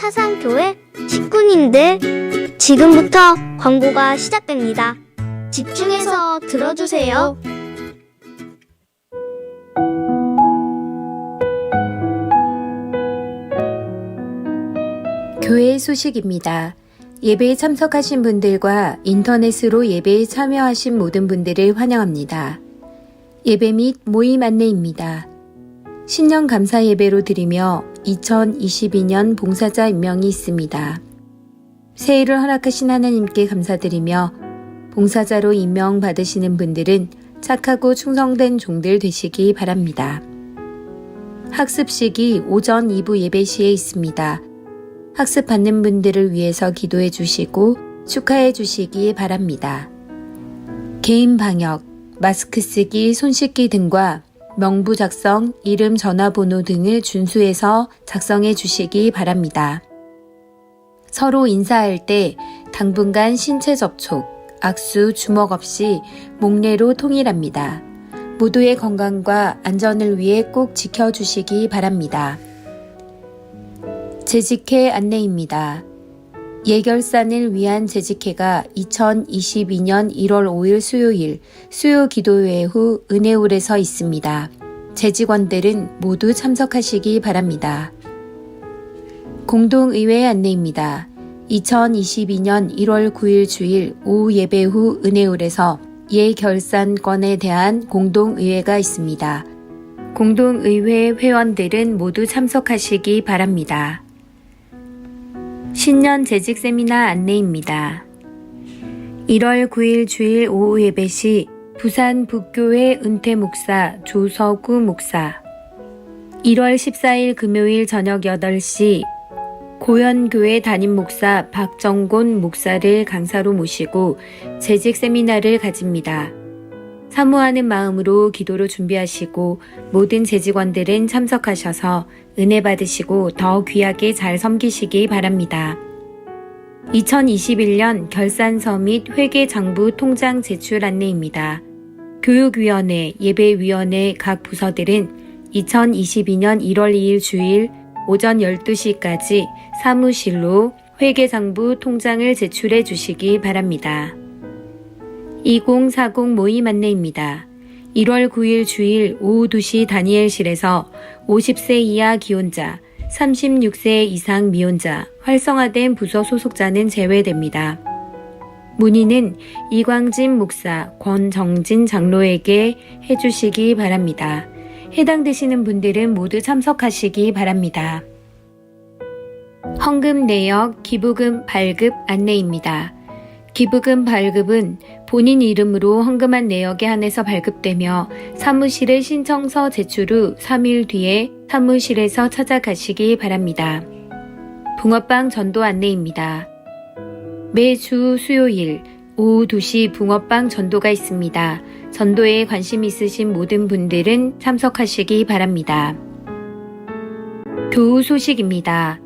사상교회 식구님들, 지금부터 광고가 시작됩니다. 집중해서 들어주세요. 교회 소식입니다. 예배에 참석하신 분들과 인터넷으로 예배에 참여하신 모든 분들을 환영합니다. 예배 및 모임 안내입니다. 신년 감사 예배로 드리며 2022년 봉사자 임명이 있습니다. 새해를 허락하신 하나님께 감사드리며 봉사자로 임명 받으시는 분들은 착하고 충성된 종들 되시기 바랍니다. 학습식이 오전 2부 예배 시에 있습니다. 학습 받는 분들을 위해서 기도해 주시고 축하해 주시기 바랍니다. 개인 방역, 마스크 쓰기, 손 씻기 등과 명부 작성, 이름, 전화번호 등을 준수해서 작성해 주시기 바랍니다. 서로 인사할 때 당분간 신체 접촉, 악수, 주먹 없이 목례로 통일합니다. 모두의 건강과 안전을 위해 꼭 지켜주시기 바랍니다. 재직회 안내입니다. 예결산을 위한 재직회가 2022년 1월 5일 수요일 수요 기도회 후 은혜홀에서 있습니다. 재직원들은 모두 참석하시기 바랍니다. 공동의회 안내입니다. 2022년 1월 9일 주일 오후 예배 후 은혜홀에서 예결산건에 대한 공동의회가 있습니다. 공동의회 회원들은 모두 참석하시기 바랍니다. 신년 재직 세미나 안내입니다. 1월 9일 주일 오후 예배 시 부산 북교회 은퇴 목사 조서구 목사, 1월 14일 금요일 저녁 8시 고현교회 담임 목사 박정곤 목사를 강사로 모시고 재직 세미나를 가집니다. 사모하는 마음으로 기도로 준비하시고 모든 재직원들은 참석하셔서 은혜 받으시고 더 귀하게 잘 섬기시기 바랍니다. 2021년 결산서 및 회계장부 통장 제출 안내입니다. 교육위원회, 예배위원회 각 부서들은 2022년 1월 2일 주일 오전 12시까지 사무실로 회계장부 통장을 제출해 주시기 바랍니다. 2040 모임 안내입니다. 1월 9일 주일 오후 2시 다니엘실에서 50세 이하 기혼자, 36세 이상 미혼자, 활성화된 부서 소속자는 제외됩니다. 문의는 이광진 목사, 권정진 장로에게 해주시기 바랍니다. 해당되시는 분들은 모두 참석하시기 바랍니다. 헌금 내역, 기부금 발급 안내입니다. 기부금 발급은 본인 이름으로 헌금한 내역에 한해서 발급되며 사무실에 신청서 제출 후 3일 뒤에 사무실에서 찾아가시기 바랍니다. 붕어빵 전도 안내입니다. 매주 수요일 오후 2시 붕어빵 전도가 있습니다. 전도에 관심 있으신 모든 분들은 참석하시기 바랍니다. 교우 소식입니다.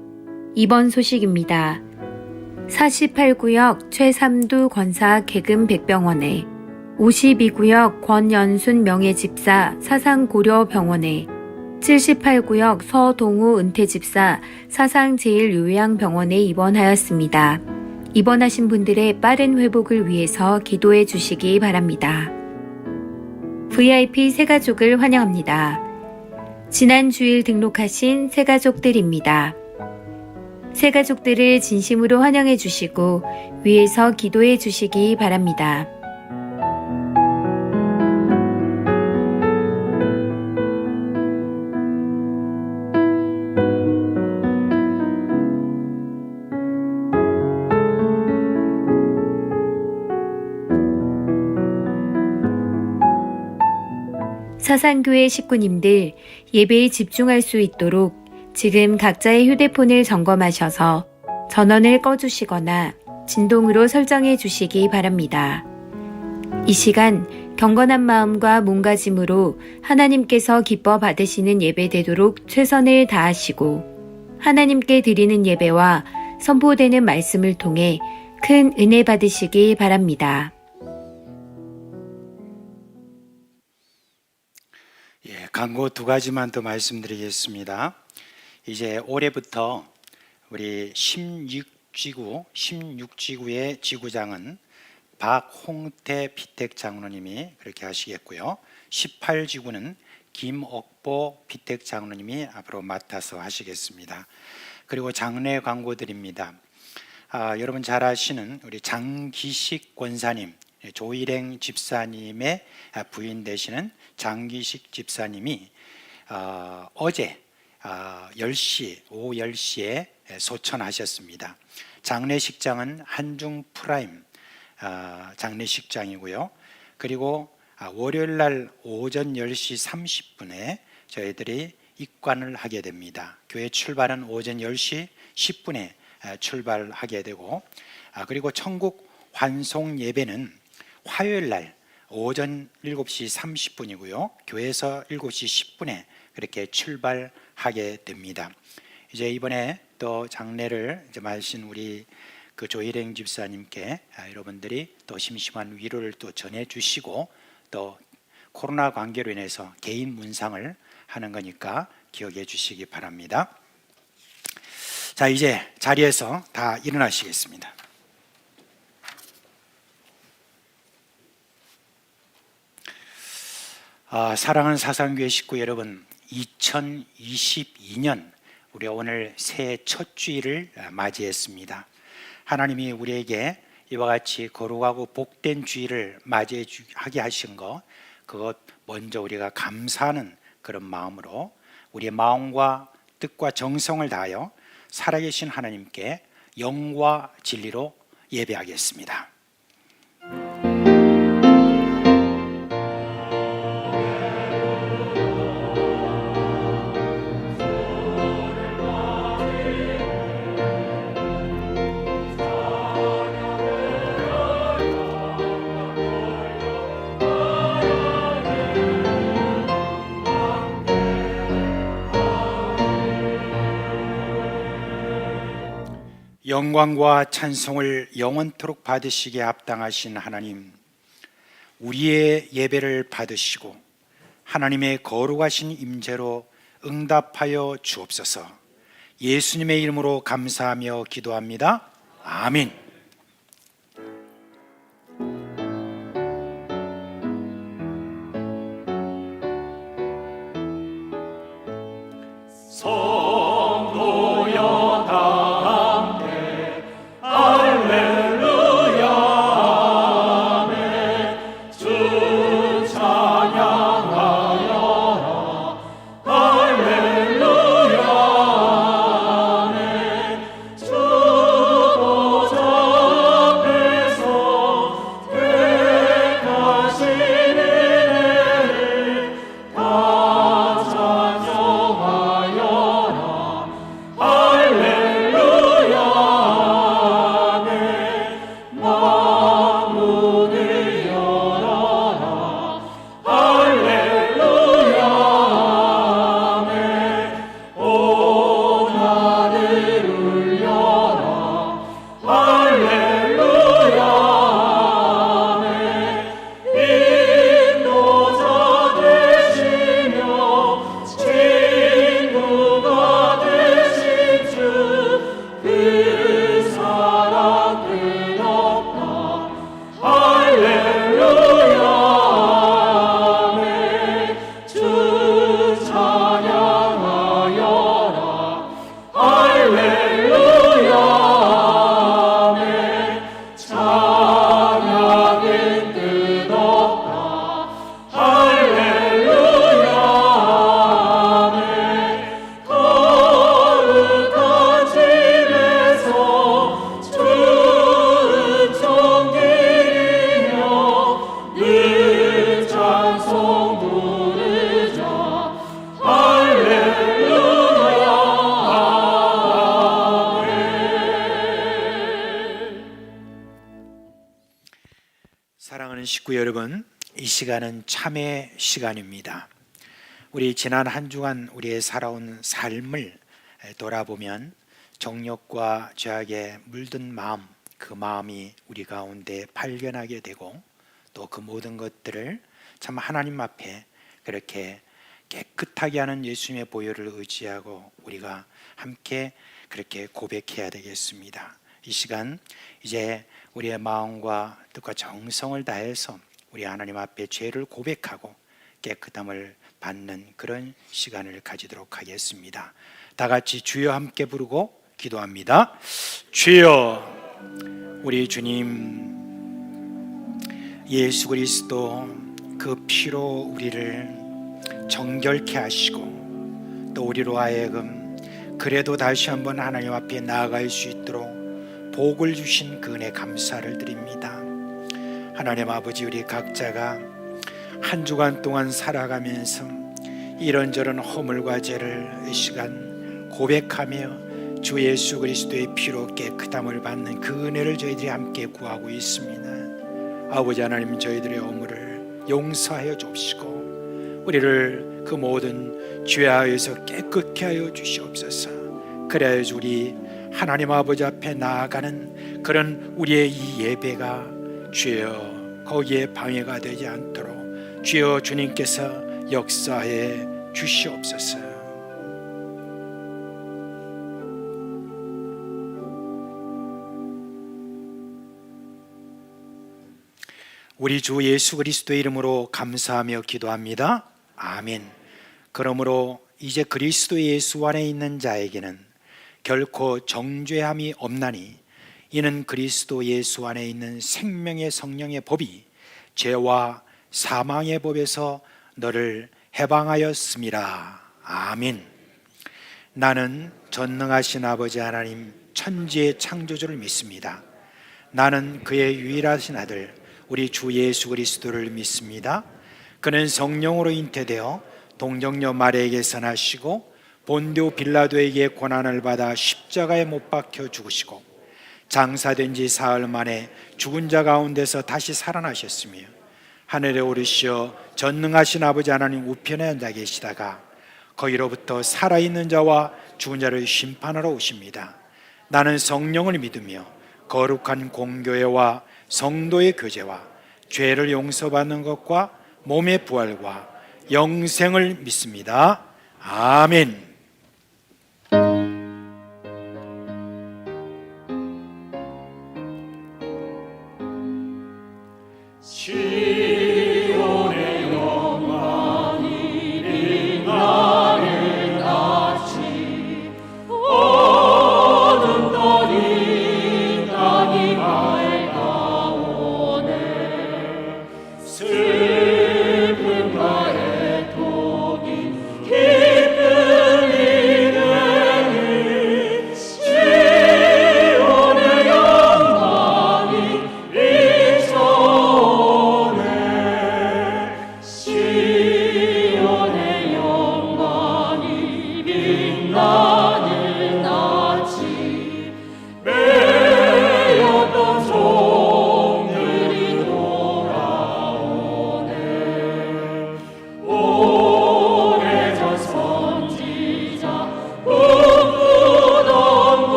이번 소식입니다. 48구역 최삼두 권사 개금 백병원에, 52구역 권연순 명예집사 사상고려병원에, 78구역 서동우 은퇴집사 사상제일요양병원에 입원하였습니다. 입원하신 분들의 빠른 회복을 위해서 기도해 주시기 바랍니다. VIP 새가족을 환영합니다. 지난 주일 등록하신 새가족들입니다. 새가족들을 진심으로 환영해 주시고 위에서 기도해 주시기 바랍니다. 사상교회 식구님들, 예배에 집중할 수 있도록 지금 각자의 휴대폰을 점검하셔서 전원을 꺼주시거나 진동으로 설정해 주시기 바랍니다. 이 시간 경건한 마음과 몸가짐으로 하나님께서 기뻐 받으시는 예배 되도록 최선을 다하시고 하나님께 드리는 예배와 선포되는 말씀을 통해 큰 은혜 받으시기 바랍니다. 광고 두 가지만 더 말씀드리겠습니다. 이제 올해부터 우리 16지구의 지구장은 박홍태 피택 장로님이 그렇게 하시겠고요. 18지구는 김옥보 피택 장로님이 앞으로 맡아서 하시겠습니다. 그리고 장례 광고드립니다. 여러분 잘 아시는 우리 장기식 권사님, 조일행 집사님의 부인 되시는 장기식 집사님이 어제 10시, 오후 10시에 소천하셨습니다. 장례식장은 한중 프라임 장례식장이고요. 그리고 월요일 날 오전 10시 30분에 저희들이 입관을 하게 됩니다. 교회 출발은 오전 10시 10분에 출발하게 되고, 그리고 천국 환송 예배는 화요일 날 오전 7시 30분이고요. 교회에서 7시 10분에 그렇게 출발하게 됩니다. 이제 이번에 또 장례를 이제 마신 우리 그 조일행 집사님께 여러분들이 또 심심한 위로를 또 전해 주시고, 또 코로나 관계로 인해서 개인 문상을 하는 거니까 기억해 주시기 바랍니다. 자, 이제 자리에서 다 일어나시겠습니다. 사랑하는 사상교회 식구 여러분, 2022년 우리 오늘 새해 첫 주일을 맞이했습니다. 하나님이 우리에게 이와 같이 거룩하고 복된 주일을 맞이하게 하신 것, 그것 먼저 우리가 감사하는 그런 마음으로 우리의 마음과 뜻과 정성을 다하여 살아계신 하나님께 영과 진리로 예배하겠습니다. 영광과 찬송을 영원토록 받으시기에 합당하신 하나님, 우리의 예배를 받으시고 하나님의 거룩하신 임재로 응답하여 주옵소서. 예수님의 이름으로 감사하며 기도합니다. 아멘. 사랑하는 식구 여러분, 이 시간은 참회 시간입니다. 우리 지난 한 주간 우리의 살아온 삶을 돌아보면 정욕과 죄악에 물든 마음, 그 마음이 우리 가운데 발견하게 되고, 또 그 모든 것들을 참 하나님 앞에 그렇게 깨끗하게 하는 예수님의 보혈을 의지하고 우리가 함께 그렇게 고백해야 되겠습니다. 이 시간 이제 우리의 마음과 뜻과 정성을 다해서 우리 하나님 앞에 죄를 고백하고 깨끗함을 받는 그런 시간을 가지도록 하겠습니다. 다 같이 주여 함께 부르고 기도합니다. 주여, 우리 주님 예수 그리스도 그 피로 우리를 정결케 하시고 또 우리로 하여금 그래도 다시 한번 하나님 앞에 나아갈 수 있도록 복을 주신 그 은혜 감사를 드립니다. 하나님 아버지, 우리 각자가 한 주간 동안 살아가면서 이런저런 허물과 죄를 이 시간 고백하며 주 예수 그리스도의 피로 깨끗함을 받는 그 은혜를 저희들이 함께 구하고 있습니다. 아버지 하나님, 저희들의 허물을 용서하여 주시고 우리를 그 모든 죄하여서 깨끗게 하여 주시옵소서. 그래야지 우리 하나님 아버지 앞에 나아가는 그런 우리의 이 예배가 주여 거기에 방해가 되지 않도록 주여 주님께서 역사해 주시옵소서. 우리 주 예수 그리스도의 이름으로 감사하며 기도합니다. 아멘. 그러므로 이제 그리스도 예수 안에 있는 자에게는 결코 정죄함이 없나니 이는 그리스도 예수 안에 있는 생명의 성령의 법이 죄와 사망의 법에서 너를 해방하였음이라. 아멘. 나는 전능하신 아버지 하나님 천지의 창조주를 믿습니다. 나는 그의 유일하신 아들 우리 주 예수 그리스도를 믿습니다. 그는 성령으로 잉태되어 동정녀 마리아에게서 나시고 본디오 빌라도에게 고난을 받아 십자가에 못 박혀 죽으시고 장사된 지 사흘 만에 죽은 자 가운데서 다시 살아나셨으며 하늘에 오르시어 전능하신 아버지 하나님 우편에 앉아 계시다가 거기로부터 살아있는 자와 죽은 자를 심판하러 오십니다. 나는 성령을 믿으며 거룩한 공교회와 성도의 교제와 죄를 용서받는 것과 몸의 부활과 영생을 믿습니다. 아멘.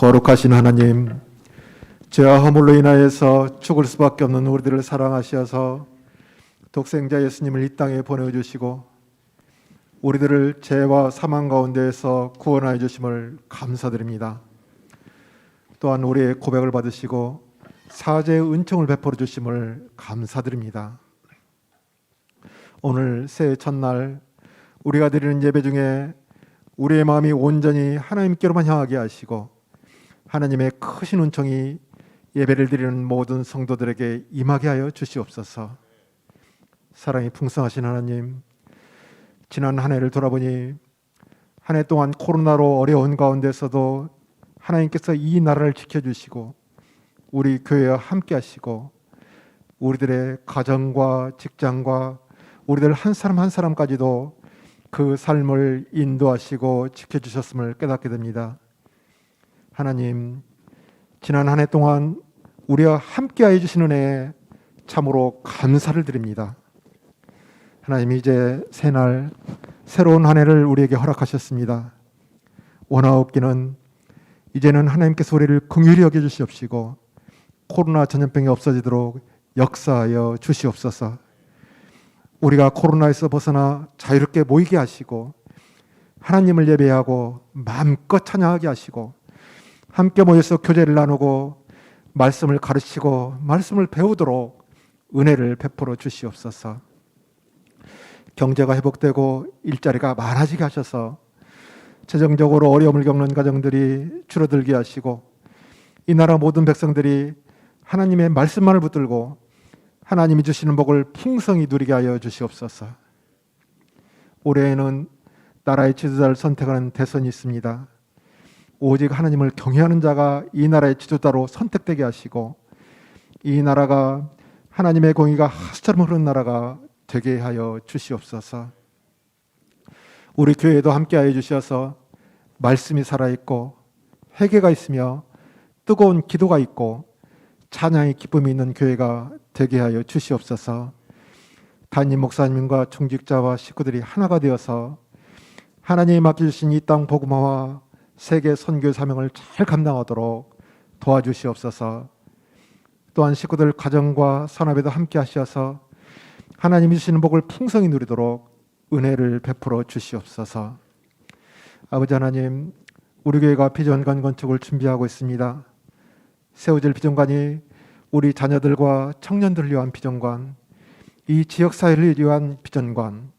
거룩하신 하나님, 죄와 허물로 인하여서 죽을 수밖에 없는 우리들을 사랑하셔서 독생자 예수님을 이 땅에 보내주시고 우리들을 죄와 사망 가운데에서 구원하여 주심을 감사드립니다. 또한 우리의 고백을 받으시고 사죄의 은총을 베풀어 주심을 감사드립니다. 오늘 새해 첫날 우리가 드리는 예배 중에 우리의 마음이 온전히 하나님께로만 향하게 하시고 하나님의 크신 은총이 예배를 드리는 모든 성도들에게 임하게 하여 주시옵소서. 사랑이 풍성하신 하나님, 지난 한 해를 돌아보니 한 해 동안 코로나로 어려운 가운데서도 하나님께서 이 나라를 지켜주시고 우리 교회와 함께 하시고 우리들의 가정과 직장과 우리들 한 사람 한 사람까지도 그 삶을 인도하시고 지켜주셨음을 깨닫게 됩니다. 하나님, 지난 한 해 동안 우리와 함께하여 주신 은혜에 참으로 감사를 드립니다. 하나님, 이제 새날 새로운 한 해를 우리에게 허락하셨습니다. 원하옵기는 이제는 하나님께서 우리를 긍휼히 여겨주시옵시고 코로나 전염병이 없어지도록 역사하여 주시옵소서. 우리가 코로나에서 벗어나 자유롭게 모이게 하시고 하나님을 예배하고 마음껏 찬양하게 하시고 함께 모여서 교제를 나누고 말씀을 가르치고 말씀을 배우도록 은혜를 베풀어 주시옵소서. 경제가 회복되고 일자리가 많아지게 하셔서 재정적으로 어려움을 겪는 가정들이 줄어들게 하시고 이 나라 모든 백성들이 하나님의 말씀만을 붙들고 하나님이 주시는 복을 풍성히 누리게 하여 주시옵소서. 올해에는 나라의 지도자를 선택하는 대선이 있습니다. 오직 하나님을 경외하는 자가 이 나라의 지도자로 선택되게 하시고 이 나라가 하나님의 공의가 하수처럼 흐르는 나라가 되게 하여 주시옵소서. 우리 교회도 함께하여 주셔서 말씀이 살아있고 회개가 있으며 뜨거운 기도가 있고 찬양의 기쁨이 있는 교회가 되게 하여 주시옵소서. 담임 목사님과 중직자와 식구들이 하나가 되어서 하나님이 맡겨주신 이 땅 복음화와 세계 선교 사명을 잘 감당하도록 도와주시옵소서. 또한 식구들 가정과 산업에도 함께 하셔서 하나님이 주시는 복을 풍성히 누리도록 은혜를 베풀어 주시옵소서. 아버지 하나님, 우리 교회가 비전관 건축을 준비하고 있습니다. 세워질 비전관이 우리 자녀들과 청년들을 위한 비전관, 이 지역사회를 위한 비전관,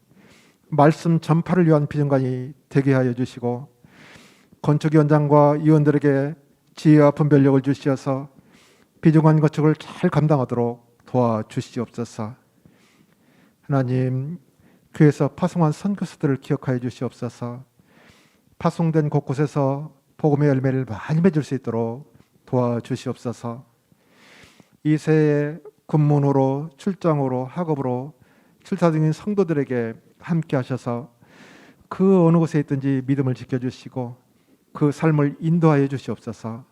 말씀 전파를 위한 비전관이 되게 하여 주시고 건축위원장과 위원들에게 지혜와 분별력을 주시어서 비전관 건축을 잘 감당하도록 도와주시옵소서. 하나님, 교회에서 파송한 선교사들을 기억하여 주시옵소서. 파송된 곳곳에서 복음의 열매를 많이 맺을 수 있도록 도와주시옵소서. 이 새해 군문으로 출장으로 학업으로 출사 중인 성도들에게 함께 하셔서 그 어느 곳에 있든지 믿음을 지켜주시고 그 삶을 인도하여 주시옵소서.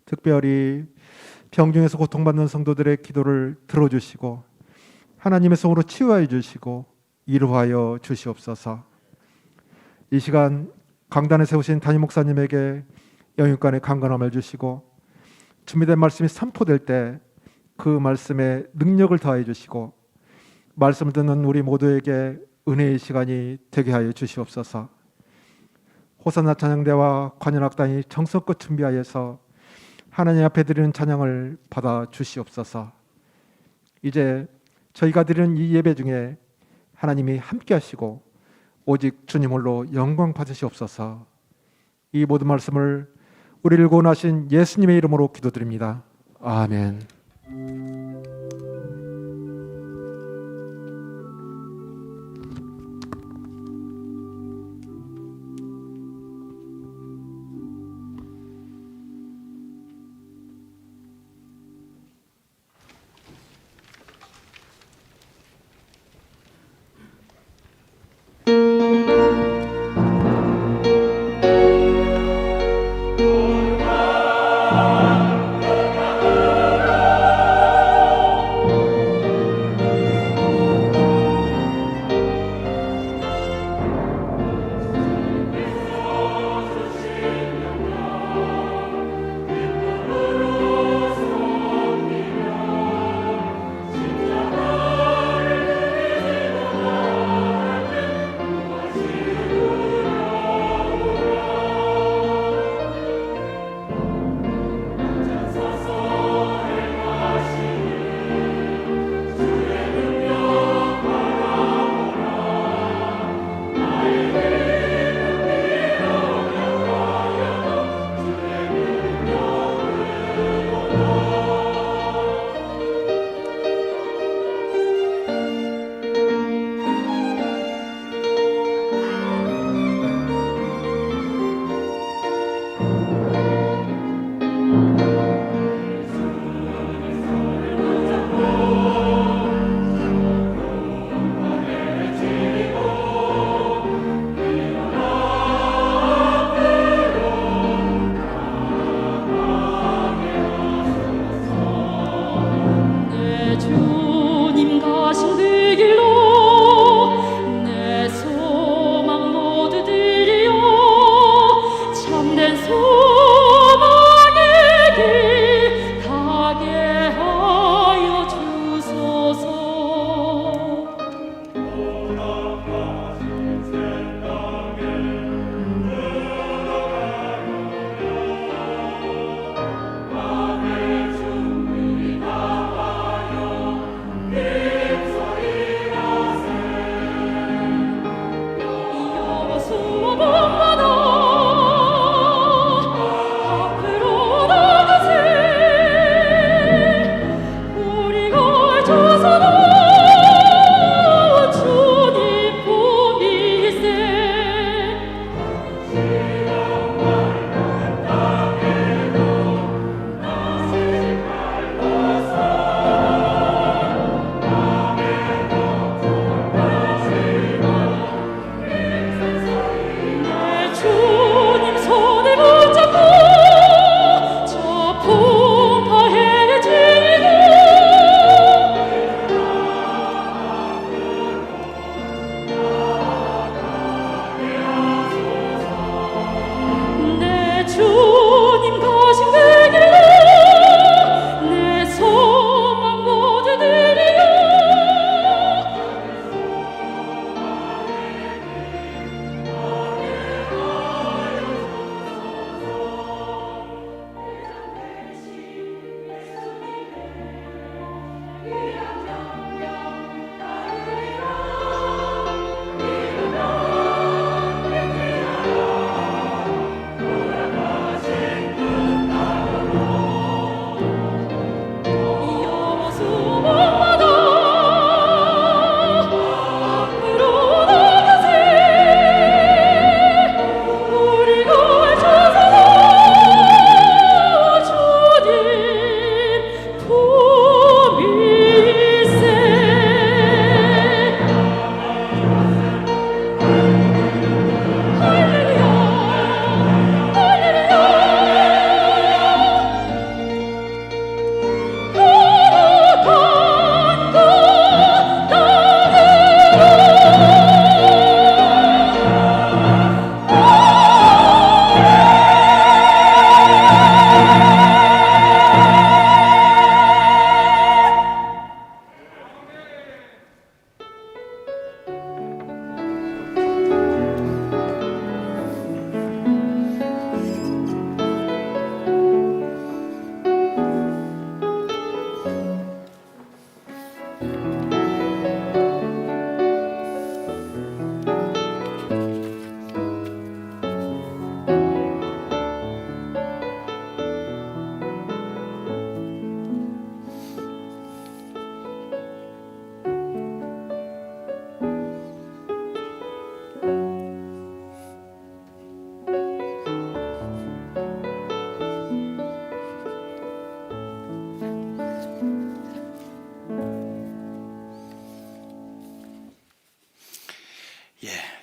특별히 병중에서 고통받는 성도들의 기도를 들어주시고 하나님의 성으로 치유하여 주시고 이루하여 주시옵소서. 이 시간 강단에 세우신 담임 목사님에게 영육간의 강건함을 주시고 준비된 말씀이 선포될 때 그 말씀에 능력을 더하여 주시고 말씀을 듣는 우리 모두에게 은혜의 시간이 되게 하여 주시옵소서. 호산나 찬양대와 관현악단이 정성껏 준비하여서 하나님 앞에 드리는 찬양을 받아 주시옵소서. 이제 저희가 드리는 이 예배 중에 하나님이 함께 하시고 오직 주님 홀로 영광 받으시옵소서. 이 모든 말씀을 우리를 구원하신 예수님의 이름으로 기도드립니다. 아멘.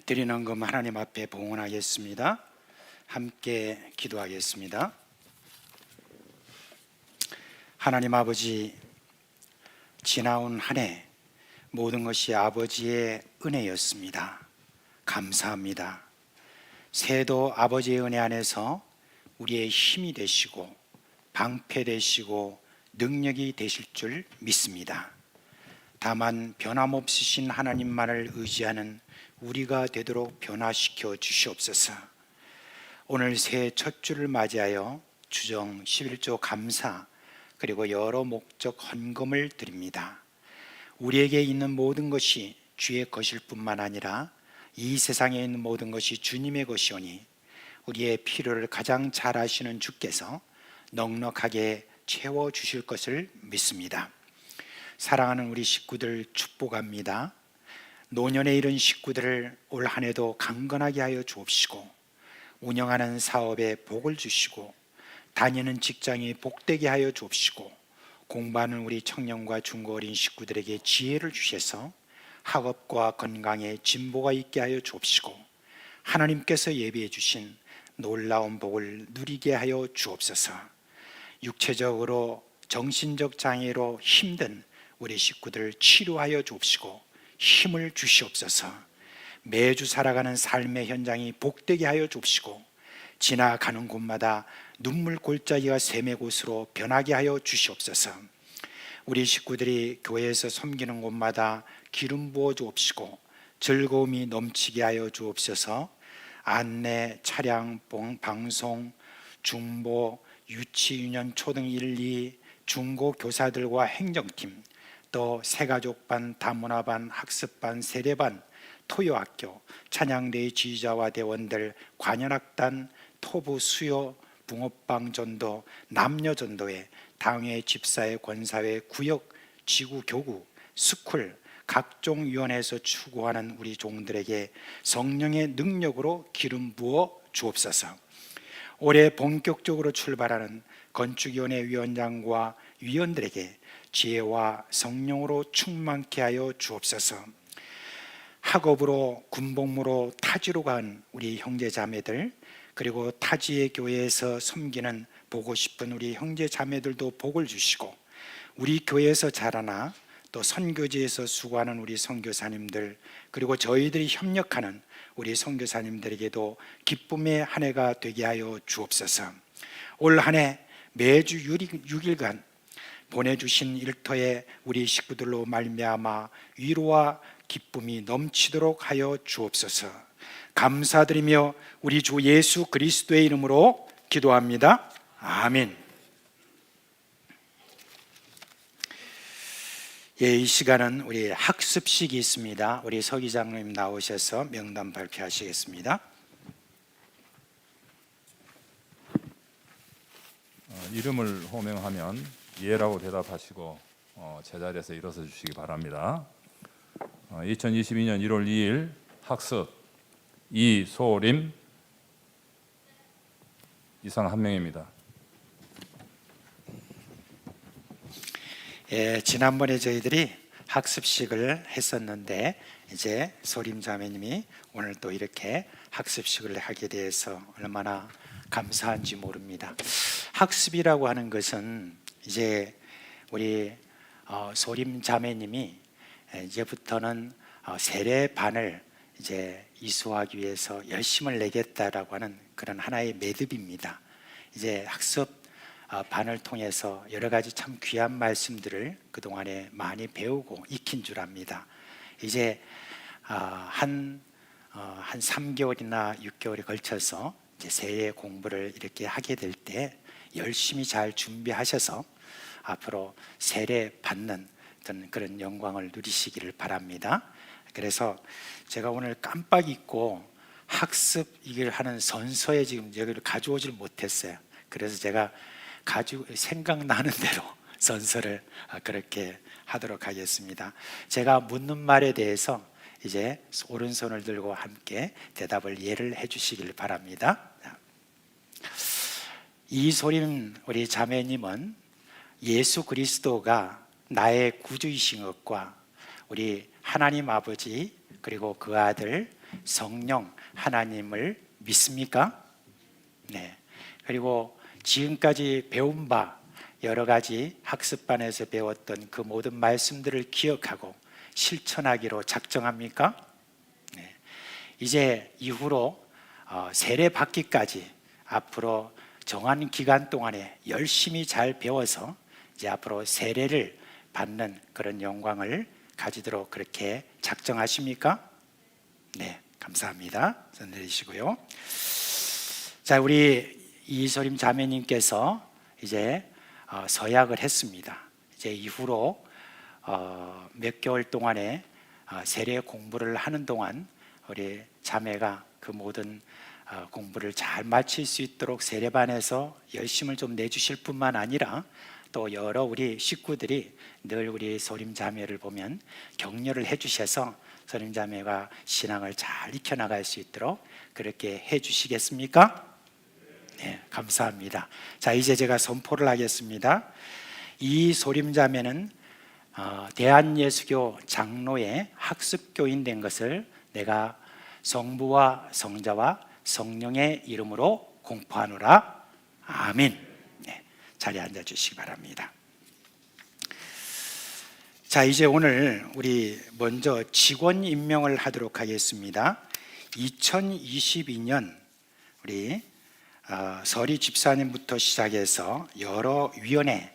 드리는 금 하나님 앞에 봉헌하겠습니다. 함께 기도하겠습니다. 하나님 아버지, 지나온 한 해 모든 것이 아버지의 은혜였습니다. 감사합니다. 새해도 아버지의 은혜 안에서 우리의 힘이 되시고 방패 되시고 능력이 되실 줄 믿습니다. 다만 변함없으신 하나님만을 의지하는 우리가 되도록 변화시켜 주시옵소서. 오늘 새해 첫 주를 맞이하여 주정 11조 감사 그리고 여러 목적 헌금을 드립니다. 우리에게 있는 모든 것이 주의 것일 뿐만 아니라 이 세상에 있는 모든 것이 주님의 것이오니 우리의 필요를 가장 잘 아시는 주께서 넉넉하게 채워주실 것을 믿습니다. 사랑하는 우리 식구들 축복합니다. 노년에 이른 식구들을 올 한 해도 강건하게 하여 주옵시고 운영하는 사업에 복을 주시고 다니는 직장이 복되게 하여 주옵시고 공부하는 우리 청년과 중고 어린 식구들에게 지혜를 주셔서 학업과 건강에 진보가 있게 하여 주옵시고 하나님께서 예비해 주신 놀라운 복을 누리게 하여 주옵소서. 육체적으로 정신적 장애로 힘든 우리 식구들 치료하여 주옵시고 힘을 주시옵소서. 매주 살아가는 삶의 현장이 복되게 하여 주옵시고 지나가는 곳마다 눈물 골짜기가 샘의 곳으로 변하게 하여 주시옵소서. 우리 식구들이 교회에서 섬기는 곳마다 기름 부어 주옵시고 즐거움이 넘치게 하여 주옵소서. 안내, 차량, 방송, 중보, 유치, 유년, 초등 1, 2, 중고 교사들과 행정팀, 또 새가족반, 다문화반, 학습반, 세례반, 토요학교, 찬양대의 지휘자와 대원들, 관현악단, 토부, 수요, 붕어빵 전도, 남녀 전도회, 당회, 집사회, 권사회, 구역, 지구, 교구, 스쿨, 각종 위원회에서 추구하는 우리 종들에게 성령의 능력으로 기름 부어 주옵소서. 올해 본격적으로 출발하는 건축위원회 위원장과 위원들에게 지혜와 성령으로 충만케 하여 주옵소서. 학업으로 군복무로 타지로 간 우리 형제자매들, 그리고 타지의 교회에서 섬기는 보고 싶은 우리 형제자매들도 복을 주시고 우리 교회에서 자라나 또 선교지에서 수고하는 우리 선교사님들, 그리고 저희들이 협력하는 우리 선교사님들에게도 기쁨의 한 해가 되게 하여 주옵소서. 올 한 해 매주 6일간 보내주신 일터에 우리 식구들로 말미암아 위로와 기쁨이 넘치도록 하여 주옵소서. 감사드리며 우리 주 예수 그리스도의 이름으로 기도합니다. 아멘. 이 시간은 우리 학습식이 있습니다. 우리 서 기장님 나오셔서 명단 발표하시겠습니다. 이름을 호명하면 예라고 대답하시고 제자리에서 일어서 주시기 바랍니다. 2022년 1월 2일 학습 이소림 이상 한 명입니다. 지난번에 저희들이 학습식을 했었는데 이제 소림 자매님이 오늘 또 이렇게 학습식을 하게 돼서 얼마나 감사한지 모릅니다. 학습이라고 하는 것은 이제 우리 소림 자매님이 이제부터는 세례반을 이제 이수하기 위해서 열심을 내겠다라고 하는 그런 하나의 매듭입니다. 이제 학습 반을 통해서 여러 가지 참 귀한 말씀들을 그동안에 많이 배우고 익힌 줄 압니다. 이제 한 3개월이나 6개월에 걸쳐서 이제 세례 공부를 이렇게 하게 될 때 열심히 잘 준비하셔서 앞으로 세례 받는 그런 영광을 누리시기를 바랍니다. 그래서 제가 오늘 깜빡 잊고 학습 이걸 하는 선서에 지금 여기를 가져오질 못했어요. 그래서 제가 가지고 생각나는 대로 선서를 그렇게 하도록 하겠습니다. 제가 묻는 말에 대해서 이제 오른손을 들고 함께 대답을 예를 해주시길 바랍니다. 이소림 우리 자매님은 예수 그리스도가 나의 구주이신 것과 우리 하나님 아버지 그리고 그 아들 성령 하나님을 믿습니까? 네. 그리고 지금까지 배운 바 여러 가지 학습반에서 배웠던 그 모든 말씀들을 기억하고 실천하기로 작정합니까? 네. 이제 이후로 세례 받기까지 앞으로 정한 기간 동안에 열심히 잘 배워서 이제 앞으로 세례를 받는 그런 영광을 가지도록 그렇게 작정하십니까? 네, 감사합니다. 손 내리시고요. 자, 우리 이소림 자매님께서 이제 서약을 했습니다. 이제 이후로 몇 개월 동안에 세례 공부를 하는 동안 우리 자매가 그 모든 공부를 잘 마칠 수 있도록 세례반에서 열심을 좀 내주실 뿐만 아니라 또 여러 우리 식구들이 늘 우리 소림 자매를 보면 격려를 해주셔서 소림 자매가 신앙을 잘 익혀나갈 수 있도록 그렇게 해주시겠습니까? 네, 감사합니다. 자, 이제 제가 선포를 하겠습니다. 이 소림 자매는 대한예수교 장로의 학습교인 된 것을 내가 성부와 성자와 성령의 이름으로 공포하노라. 아멘. 네, 자리에 앉아주시기 바랍니다. 자, 이제 오늘 우리 먼저 직원 임명을 하도록 하겠습니다. 2022년 우리 서리 집사님부터 시작해서 여러 위원회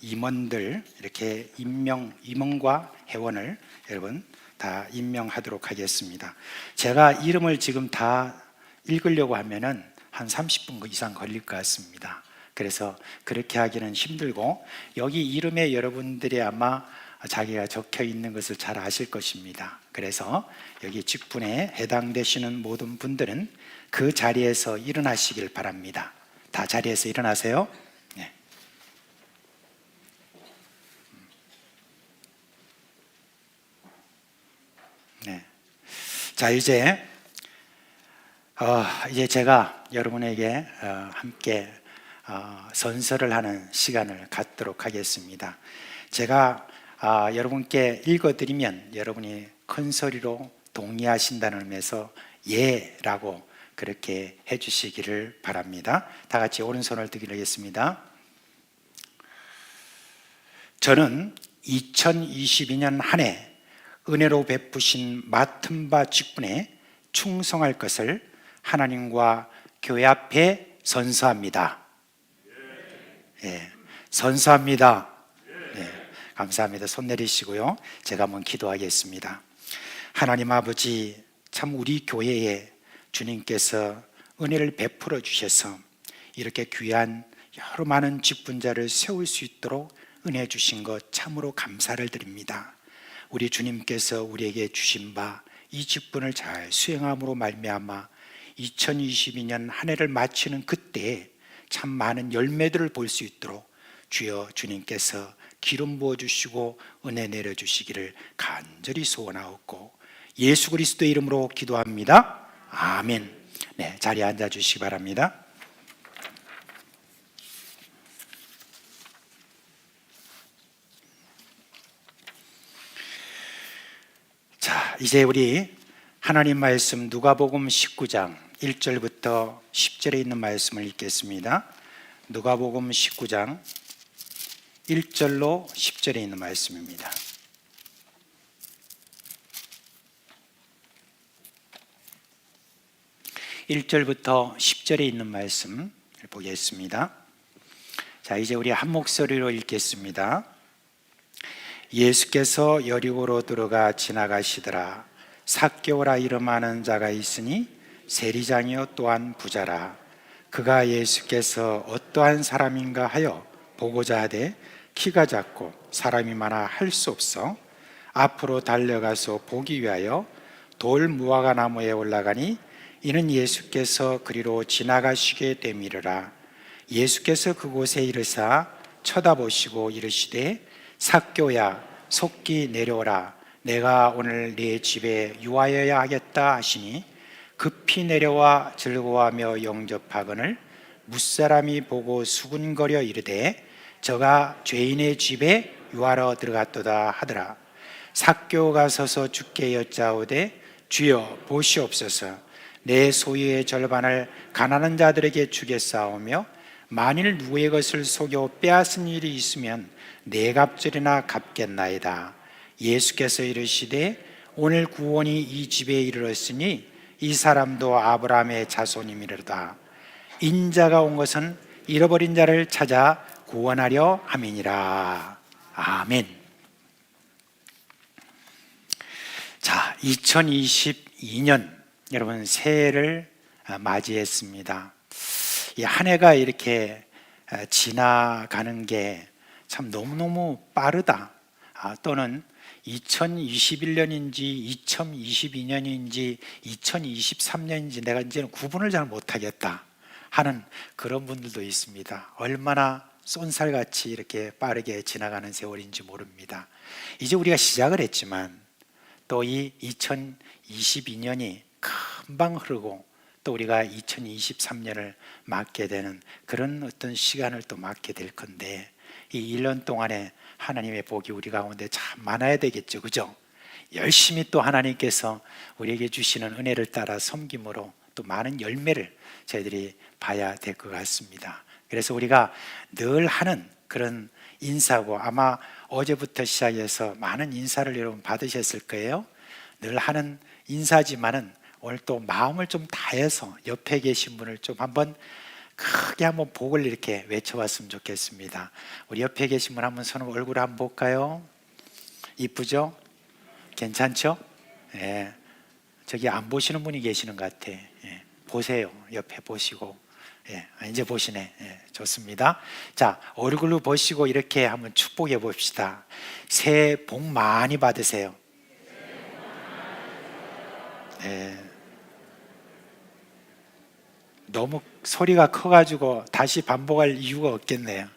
임원들 이렇게 임원과 회원을 여러분 다 임명하도록 하겠습니다. 제가 이름을 지금 다 읽으려고 하면은 한 30분 이상 걸릴 것 같습니다. 그래서 그렇게 하기는 힘들고 여기 이름에 여러분들이 아마 자기가 적혀 있는 것을 잘 아실 것입니다. 그래서 여기 직분에 해당되시는 모든 분들은 그 자리에서 일어나시길 바랍니다. 다 자리에서 일어나세요. 네. 네. 자, 이제 제가 여러분에게 함께 선서를 하는 시간을 갖도록 하겠습니다. 제가 여러분께 읽어드리면 여러분이 큰 소리로 동의하신다는 의미에서 예라고 그렇게 해주시기를 바랍니다. 다 같이 오른손을 들겠습니다. 저는 2022년 한 해 은혜로 베푸신 맡은 바 직분에 충성할 것을 하나님과 교회 앞에 선서합니다. 예, 선서합니다. 네, 감사합니다. 손 내리시고요. 제가 한번 기도하겠습니다. 하나님 아버지, 참 우리 교회에 주님께서 은혜를 베풀어 주셔서 이렇게 귀한 여러 많은 직분자를 세울 수 있도록 은혜 주신 것 참으로 감사를 드립니다. 우리 주님께서 우리에게 주신 바 이 직분을 잘 수행함으로 말미암아 2022년 한 해를 마치는 그때에 참 많은 열매들을 볼 수 있도록 주여 주님께서 기름 부어주시고 은혜 내려주시기를 간절히 소원하옵고 예수 그리스도의 이름으로 기도합니다. 아멘. 네, 자리에 앉아주시기 바랍니다. 자, 이제 우리 하나님 말씀 누가복음 19장 1절부터 10절에 있는 말씀을 읽겠습니다. 누가복음 19장 1절로 10절에 있는 말씀입니다. (1절부터) (10절에) 있는 말씀 보겠습니다. 자, 이제 우리 한 목소리로 읽겠습니다. 예수께서 여리고로 들어가 지나가시더라. 삭개오라 이름하는 자가 있으니 세리장이요 또한 부자라. 그가 예수께서 어떠한 사람인가 하여 보고자 하되 키가 작고 사람이 많아 할 수 없어 앞으로 달려가서 보기 위하여 돌 무화과 나무에 올라가니 이는 예수께서 그리로 지나가시게 되미르라. 예수께서 그곳에 이르사 쳐다보시고 이르시되 삭개오야 속기 내려오라. 내가 오늘 네 집에 유하여야 하겠다 하시니 급히 내려와 즐거워하며 영접하거늘 무사람이 보고 수군거려 이르되 저가 죄인의 집에 유하러 들어갔도다 하더라. 삭개오가 서서 주께 여짜오되 주여 보시옵소서. 내 소유의 절반을 가난한 자들에게 주겠사오며 만일 누구의 것을 속여 빼앗은 일이 있으면 네 갑절이나 갚겠나이다. 예수께서 이르시되 오늘 구원이 이 집에 이르렀으니 이 사람도 아브라함의 자손이미로다. 인자가 온 것은 잃어버린 자를 찾아 구원하려 함이니라. 아멘. 자, 2022년 여러분 새해를 맞이했습니다. 이 한 해가 이렇게 지나가는 게 참 너무너무 빠르다. 또는 2021년인지 2022년인지 2023년인지 내가 이제는 구분을 잘 못하겠다 하는 그런 분들도 있습니다. 얼마나 쏜살같이 이렇게 빠르게 지나가는 세월인지 모릅니다. 이제 우리가 시작을 했지만 또 이 2022년이 금방 흐르고 또 우리가 2023년을 맞게 되는 그런 어떤 시간을 또 맞게 될 건데, 이 1년 동안에 하나님의 복이 우리 가운데 참 많아야 되겠죠, 그죠? 열심히 또 하나님께서 우리에게 주시는 은혜를 따라 섬김으로 또 많은 열매를 저희들이 봐야 될 것 같습니다. 그래서 우리가 늘 하는 그런 인사고, 아마 어제부터 시작해서 많은 인사를 여러분 받으셨을 거예요. 늘 하는 인사지만은 오늘 또 마음을 좀 다해서 옆에 계신 분을 좀 한번 크게 한번 복을 이렇게 외쳐봤으면 좋겠습니다. 우리 옆에 계신 분 한번 손 얼굴 한번 볼까요? 이쁘죠? 괜찮죠? 예. 저기 안 보시는 분이 계시는 것 같아. 예. 보세요. 옆에 보시고. 예. 이제 보시네. 예. 좋습니다. 자, 얼굴로 보시고 이렇게 한번 축복해 봅시다. 새해 복 많이 받으세요. 예. 너무 소리가 커가지고 다시 반복할 이유가 없겠네요.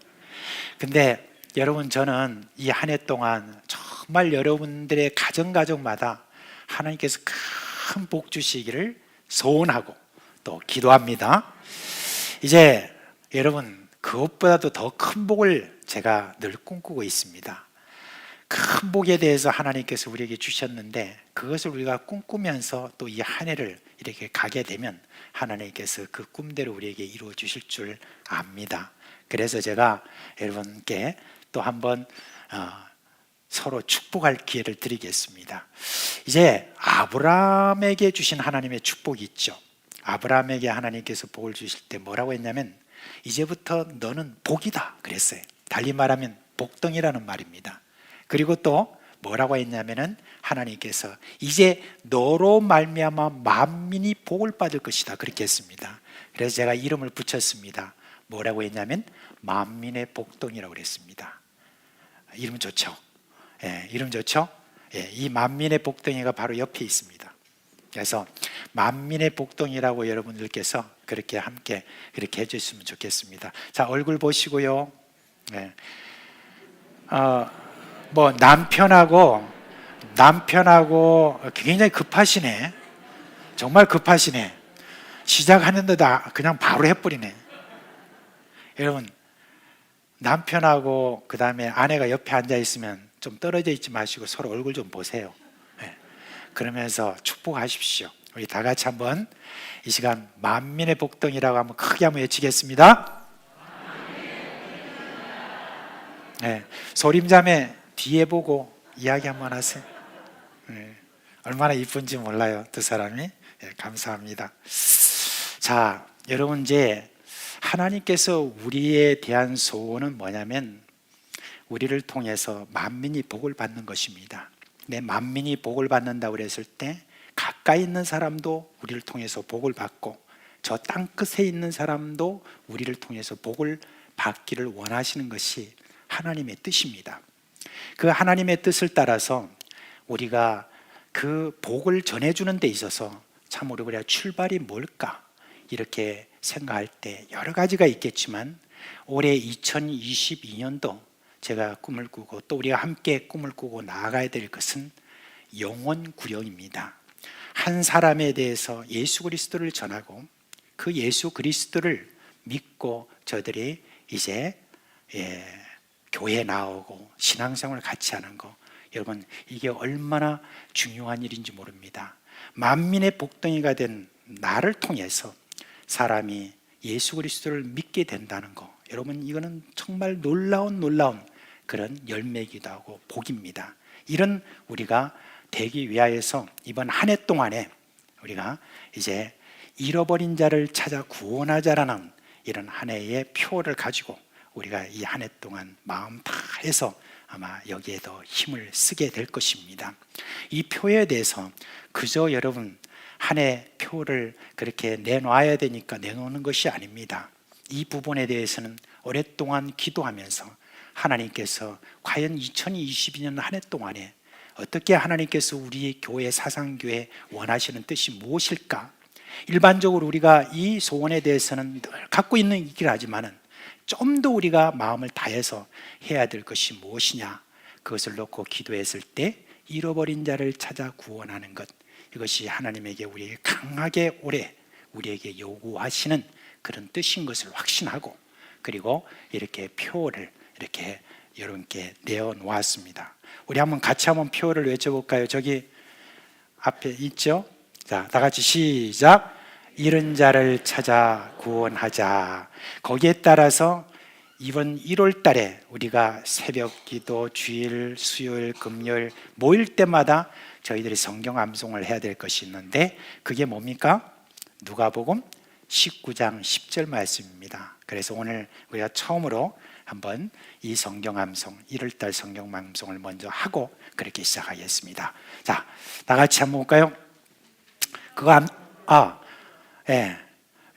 근데 여러분, 저는 이 한 해 동안 정말 여러분들의 가정마다 하나님께서 큰 복 주시기를 소원하고 또 기도합니다. 이제 여러분, 그것보다도 더 큰 복을 제가 늘 꿈꾸고 있습니다. 큰 복에 대해서 하나님께서 우리에게 주셨는데, 그것을 우리가 꿈꾸면서 또 이 한 해를 이렇게 가게 되면 하나님께서 그 꿈대로 우리에게 이루어 주실 줄 압니다. 그래서 제가 여러분께 또 한번 서로 축복할 기회를 드리겠습니다. 이제 아브라함에게 주신 하나님의 축복이 있죠. 아브라함에게 하나님께서 복을 주실 때 뭐라고 했냐면, 이제부터 너는 복이다 그랬어요. 달리 말하면 복덩이라는 말입니다. 그리고 또 뭐라고 했냐면은 하나님께서 이제 너로 말미암아 만민이 복을 받을 것이다 그렇게 했습니다. 그래서 제가 이름을 붙였습니다. 뭐라고 했냐면 만민의 복덩이라고 그랬습니다. 이름 좋죠? 예, 이름 좋죠? 예, 이 만민의 복덩이가 바로 옆에 있습니다. 그래서 만민의 복덩이라고 여러분들께서 그렇게 함께 그렇게 해주셨으면 좋겠습니다. 자, 얼굴 보시고요. 예. 뭐 남편하고 굉장히 급하시네. 정말 급하시네. 시작하는데도 그냥 바로 해버리네. 여러분, 남편하고 그 다음에 아내가 옆에 앉아 있으면 좀 떨어져 있지 마시고 서로 얼굴 좀 보세요. 네. 그러면서 축복하십시오. 우리 다 같이 한번 이 시간 만민의 복덩이라고 한번 크게 한번 외치겠습니다. 네. 소림자매 뒤에 보고 이야기 한번 하세요. 네. 얼마나 이쁜지 몰라요, 두 사람이. 네, 감사합니다. 자, 여러분, 이제 하나님께서 우리에 대한 소원은 뭐냐면 우리를 통해서 만민이 복을 받는 것입니다. 내 만민이 복을 받는다고 그랬을 때 가까이 있는 사람도 우리를 통해서 복을 받고 저 땅끝에 있는 사람도 우리를 통해서 복을 받기를 원하시는 것이 하나님의 뜻입니다. 그 하나님의 뜻을 따라서 우리가 그 복을 전해주는 데 있어서 참으로 그래야 출발이 뭘까 이렇게 생각할 때 여러 가지가 있겠지만, 올해 2022년도 제가 꿈을 꾸고 또 우리가 함께 꿈을 꾸고 나아가야 될 것은 영혼 구령입니다. 한 사람에 대해서 예수 그리스도를 전하고 그 예수 그리스도를 믿고 저들이 이제 교회 나오고 신앙생활을 같이 하는 거, 여러분 이게 얼마나 중요한 일인지 모릅니다. 만민의 복덩이가 된 나를 통해서 사람이 예수 그리스도를 믿게 된다는 거, 여러분 이거는 정말 놀라운 그런 열매이기도 하고 복입니다. 이런 우리가 되기 위하여서 이번 한 해 동안에 우리가 이제 잃어버린 자를 찾아 구원하자라는 이런 한 해의 표를 가지고 우리가 이 한 해 동안 마음 다해서 아마 여기에 더 힘을 쓰게 될 것입니다. 이 표에 대해서 그저 여러분 한 해 표를 그렇게 내놔야 되니까 내놓는 것이 아닙니다. 이 부분에 대해서는 오랫동안 기도하면서 하나님께서 과연 2022년 한 해 동안에 어떻게 하나님께서 우리 교회 사상교회 원하시는 뜻이 무엇일까? 일반적으로 우리가 이 소원에 대해서는 늘 갖고 있는 얘기를 하지만은 좀 더 우리가 마음을 다해서 해야 될 것이 무엇이냐? 그것을 놓고 기도했을 때 잃어버린 자를 찾아 구원하는 것, 이것이 하나님에게 우리에게 강하게 오래 우리에게 요구하시는 그런 뜻인 것을 확신하고, 그리고 이렇게 표를 이렇게 여러분께 내어 놓았습니다. 우리 한번 같이 한번 표를 외쳐볼까요? 저기 앞에 있죠? 자, 다 같이 시작. 잃은 자를 찾아 구원하자. 거기에 따라서 이번 1월 달에 우리가 새벽 기도, 주일, 수요일, 금요일 모일 때마다 저희들이 성경 암송을 해야 될 것이 있는데, 그게 뭡니까? 누가복음 19장 10절 말씀입니다. 그래서 오늘 우리가 처음으로 한번 이 성경 암송, 1월 달 성경 암송을 먼저 하고 그렇게 시작하겠습니다. 자, 다 같이 한번 볼까요? 그거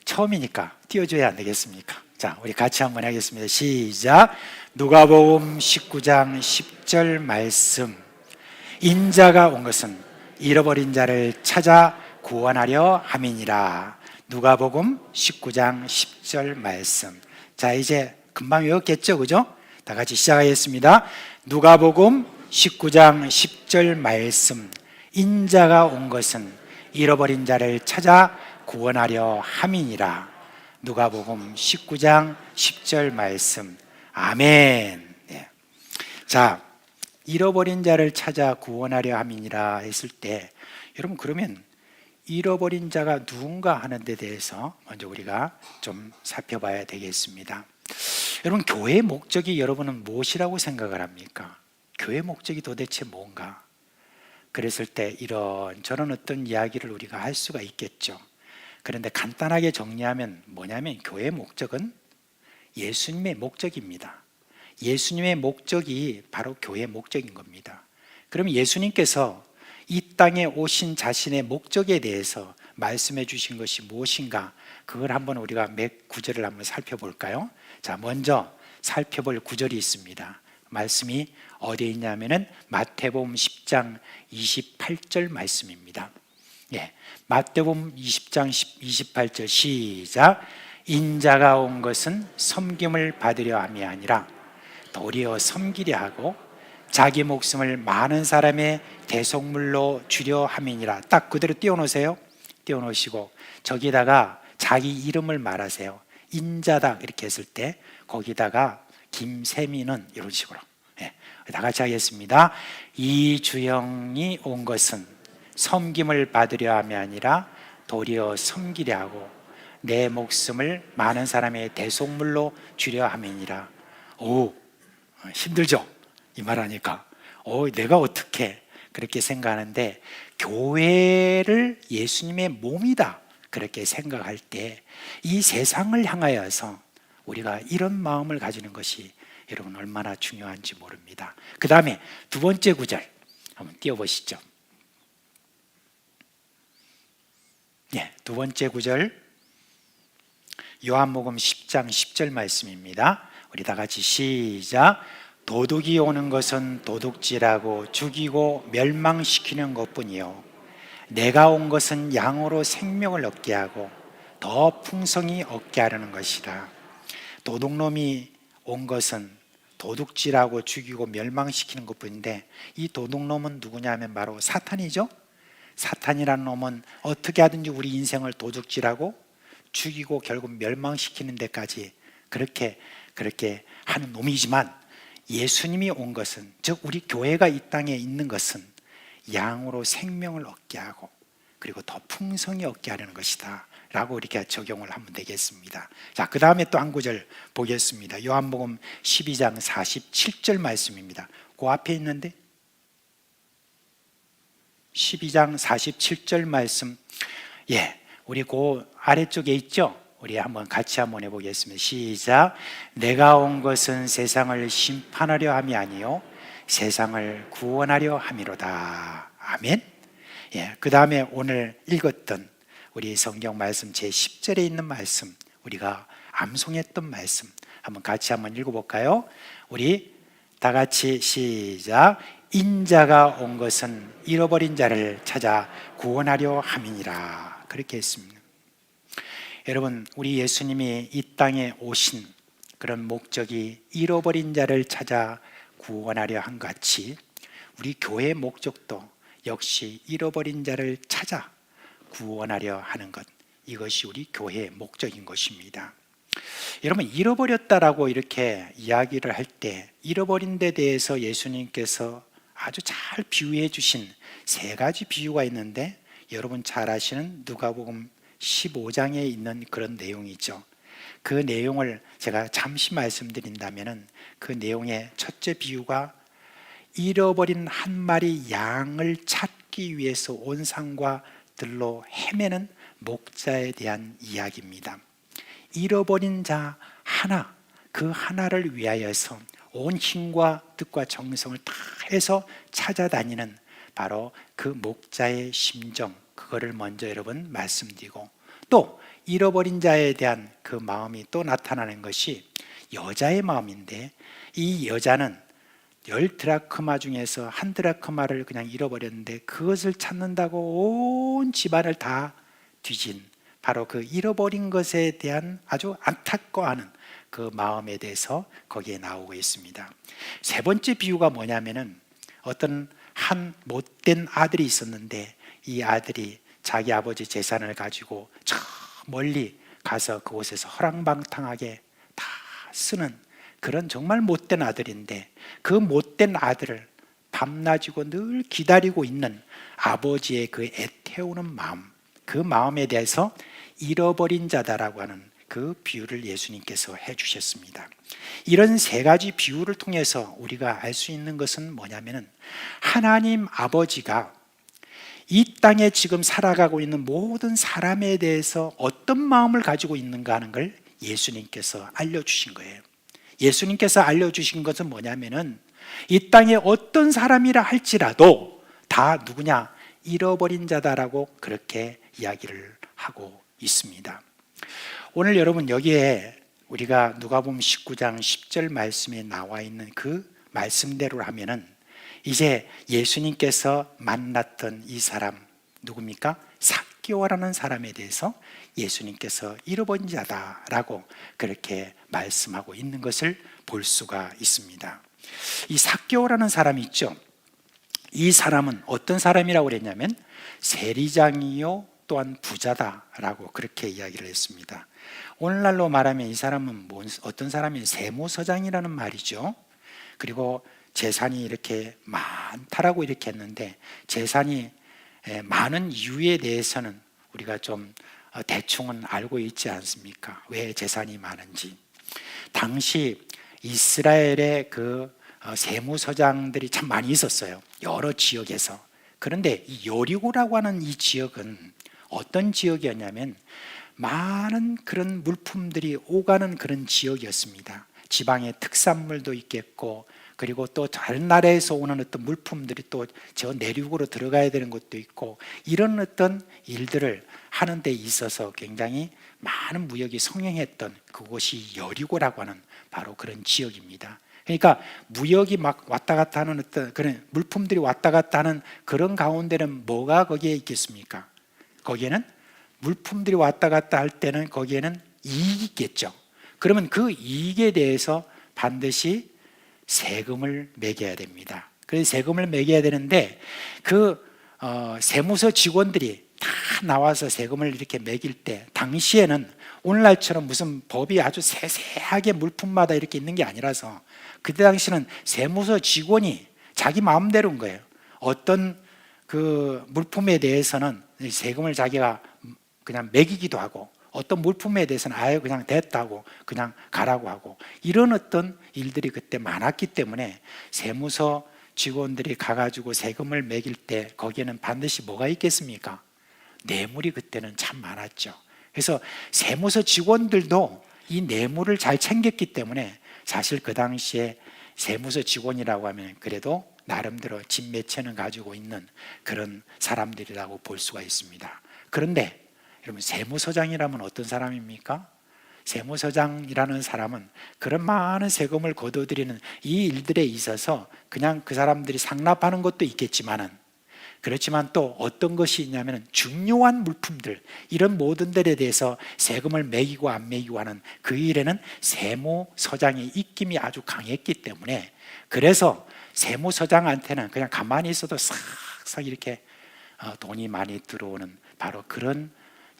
처음이니까 띄워줘야 안 되겠습니까? 자, 우리 같이 한번 하겠습니다. 시작. 누가복음 19장 10절 말씀. 인자가 온 것은 잃어버린 자를 찾아 구원하려 함이니라. 누가복음 19장 10절 말씀. 자, 이제 금방 외웠겠죠, 그죠? 다 같이 시작하겠습니다. 누가복음 19장 10절 말씀. 인자가 온 것은 잃어버린 자를 찾아 구원하려 함이니라. 누가복음 19장 10절 말씀. 아멘. 네. 자, 잃어버린 자를 찾아 구원하려 함이니라 했을 때, 여러분 그러면 잃어버린 자가 누군가 하는 데 대해서 먼저 우리가 좀 살펴봐야 되겠습니다. 여러분, 교회의 목적이 여러분은 무엇이라고 생각을 합니까? 교회의 목적이 도대체 뭔가? 그랬을 때 이런저런 어떤 이야기를 우리가 할 수가 있겠죠. 그런데 간단하게 정리하면 뭐냐면, 교회의 목적은 예수님의 목적입니다. 예수님의 목적이 바로 교회의 목적인 겁니다. 그럼 예수님께서 이 땅에 오신 자신의 목적에 대해서 말씀해 주신 것이 무엇인가? 그걸 한번 우리가 몇 구절을 한번 살펴볼까요? 자, 먼저 살펴볼 구절이 있습니다. 말씀이 어디에 있냐면은 마태복음 10장 28절 말씀입니다. 예, 마태복음 20장 28절 시작. 인자가 온 것은 섬김을 받으려 함이 아니라 도리어 섬기려 하고 자기 목숨을 많은 사람의 대속물로 주려 함이니라. 딱 그대로 띄워놓으세요. 띄워놓으시고 저기다가 자기 이름을 말하세요. 인자다 이렇게 했을 때 거기다가 김세미는 이런 식으로, 예, 다 같이 하겠습니다. 이 주영이 온 것은 섬김을 받으려 함이 아니라 도리어 섬기려 하고 내 목숨을 많은 사람의 대속물로 주려 함이니라. 오, 힘들죠? 이 말하니까 내가 어떻게 그렇게 생각하는데, 교회를 예수님의 몸이다 그렇게 생각할 때 이 세상을 향하여서 우리가 이런 마음을 가지는 것이 여러분 얼마나 중요한지 모릅니다. 그 다음에 두 번째 구절 한번 띄워보시죠. 예, 두 번째 구절 요한복음 10장 10절 말씀입니다. 우리 다 같이 시작. 도둑이 오는 것은 도둑질하고 죽이고 멸망시키는 것뿐이요 내가 온 것은 양으로 생명을 얻게 하고 더 풍성히 얻게 하려는 것이라. 도둑놈이 온 것은 도둑질하고 죽이고 멸망시키는 것뿐인데, 이 도둑놈은 누구냐면 바로 사탄이죠. 사탄이라는 놈은 어떻게 하든지 우리 인생을 도둑질하고 죽이고 결국 멸망시키는 데까지 그렇게 하는 놈이지만, 예수님이 온 것은, 즉 우리 교회가 이 땅에 있는 것은 양으로 생명을 얻게 하고 그리고 더 풍성히 얻게 하려는 것이다 라고 이렇게 적용을 하면 되겠습니다. 자, 그 다음에 또 한 구절 보겠습니다. 요한복음 12장 47절 말씀입니다. 그 앞에 있는데 12장 47절 말씀, 우리 그 아래쪽에 있죠? 우리 한번 같이 한번 해보겠습니다. 시작. 내가 온 것은 세상을 심판하려 함이 아니요 세상을 구원하려 함이로다. 아멘. 그 다음에 오늘 읽었던 우리 성경 말씀 제10절에 있는 말씀, 우리가 암송했던 말씀 한번 같이 한번 읽어볼까요? 우리 다 같이 시작. 인자가 온 것은 잃어버린 자를 찾아 구원하려 함이니라. 그렇게 했습니다. 여러분, 우리 예수님이 이 땅에 오신 그런 목적이 잃어버린 자를 찾아 구원하려 한 것 같이 우리 교회의 목적도 역시 잃어버린 자를 찾아 구원하려 하는 것, 이것이 우리 교회의 목적인 것입니다. 여러분, 잃어버렸다라고 이렇게 이야기를 할 때 잃어버린 데 대해서 예수님께서 아주 잘 비유해 주신 세 가지 비유가 있는데, 여러분 잘 아시는 누가복음 15장에 있는 그런 내용이죠. 그 내용을 제가 잠시 말씀드린다면, 그 내용의 첫째 비유가 잃어버린 한 마리 양을 찾기 위해서 온 산과 들로 헤매는 목자에 대한 이야기입니다. 잃어버린 자 하나, 그 하나를 위하여서 온 힘과 뜻과 정성을 다 해서 찾아다니는 바로 그 목자의 심정, 그거를 먼저 여러분 말씀드리고, 또 잃어버린 자에 대한 그 마음이 또 나타나는 것이 여자의 마음인데, 이 여자는 10드라크마 중에서 1드라크마를 그냥 잃어버렸는데 그것을 찾는다고 온 집안을 다 뒤진, 바로 그 잃어버린 것에 대한 아주 안타까워하는 그 마음에 대해서 거기에 나오고 있습니다. 세 번째 비유가 뭐냐면은, 어떤 한 못된 아들이 있었는데 이 아들이 자기 아버지 재산을 가지고 저 멀리 가서 그곳에서 허랑방탕하게 다 쓰는 그런 정말 못된 아들인데, 그 못된 아들을 밤낮이고 늘 기다리고 있는 아버지의 그 애태우는 마음, 그 마음에 대해서 잃어버린 자다라고 하는 그 비유를 예수님께서 해주셨습니다. 이런 세 가지 비유를 통해서 우리가 알 수 있는 것은 뭐냐면은, 하나님 아버지가 이 땅에 지금 살아가고 있는 모든 사람에 대해서 어떤 마음을 가지고 있는가 하는 걸 예수님께서 알려주신 거예요. 예수님께서 알려주신 것은 뭐냐면은, 이 땅에 어떤 사람이라 할지라도 다 누구냐? 잃어버린 자다라고 그렇게 이야기를 하고 있습니다. 오늘 여러분, 여기에 우리가 누가복음 19장 10절 말씀에 나와 있는 그 말씀대로 하면은, 이제 예수님께서 만났던 이 사람 누굽니까? 삭개오라는 사람에 대해서 예수님께서 잃어버린 자다라고 그렇게 말씀하고 있는 것을 볼 수가 있습니다. 이 삭개오라는 사람이 있죠. 이 사람은 어떤 사람이라고 그랬냐면, 세리장이요 또한 부자다라고 그렇게 이야기를 했습니다. 오늘날로 말하면 이 사람은 어떤 사람이 세무서장이라는 말이죠. 그리고 재산이 이렇게 많다라고 이렇게 했는데, 재산이 많은 이유에 대해서는 우리가 좀 대충은 알고 있지 않습니까? 왜 재산이 많은지. 당시 이스라엘의 그 세무서장들이 참 많이 있었어요. 여러 지역에서. 그런데 이 여리고라고 하는 이 지역은 어떤 지역이었냐면, 많은 그런 물품들이 오가는 그런 지역이었습니다. 지방의 특산물도 있겠고, 그리고 또 다른 나라에서 오는 어떤 물품들이 또 저 내륙으로 들어가야 되는 것도 있고, 이런 어떤 일들을 하는 데 있어서 굉장히 많은 무역이 성행했던 그곳이 여리고라고 하는 바로 그런 지역입니다. 그러니까 무역이 막 왔다 갔다 하는 어떤 그런 물품들이 왔다 갔다 하는 그런 가운데는 뭐가 거기에 있겠습니까? 거기에는 물품들이 왔다 갔다 할 때는 거기에는 이익이 있겠죠. 그러면 그 이익에 대해서 반드시 세금을 매겨야 됩니다. 그래서 세금을 매겨야 되는데, 그 세무서 직원들이 다 나와서 세금을 이렇게 매길 때, 당시에는 오늘날처럼 무슨 법이 아주 세세하게 물품마다 이렇게 있는 게 아니라서, 그때 당시는 세무서 직원이 자기 마음대로인 거예요. 어떤 그 물품에 대해서는 세금을 자기가 그냥 매기기도 하고, 어떤 물품에 대해서는 아예 그냥 됐다고 그냥 가라고 하고, 이런 어떤 일들이 그때 많았기 때문에 세무서 직원들이 가가지고 세금을 매길 때 거기에는 반드시 뭐가 있겠습니까? 뇌물이 그때는 참 많았죠. 그래서 세무서 직원들도 이 뇌물을 잘 챙겼기 때문에 사실 그 당시에 세무서 직원이라고 하면 그래도 나름대로 집 몇 채는 가지고 있는 그런 사람들이라고 볼 수가 있습니다. 그런데 여러분, 세무서장이라면 어떤 사람입니까? 세무서장이라는 사람은 그런 많은 세금을 거둬들이는 이 일들에 있어서 그냥 그 사람들이 상납하는 것도 있겠지만은, 그렇지만 또 어떤 것이 있냐면 중요한 물품들, 이런 모든들에 대해서 세금을 매기고 안 매기고 하는 그 일에는 세무서장의 입김이 아주 강했기 때문에, 그래서 세무서장한테는 그냥 가만히 있어도 싹싹 이렇게 돈이 많이 들어오는 바로 그런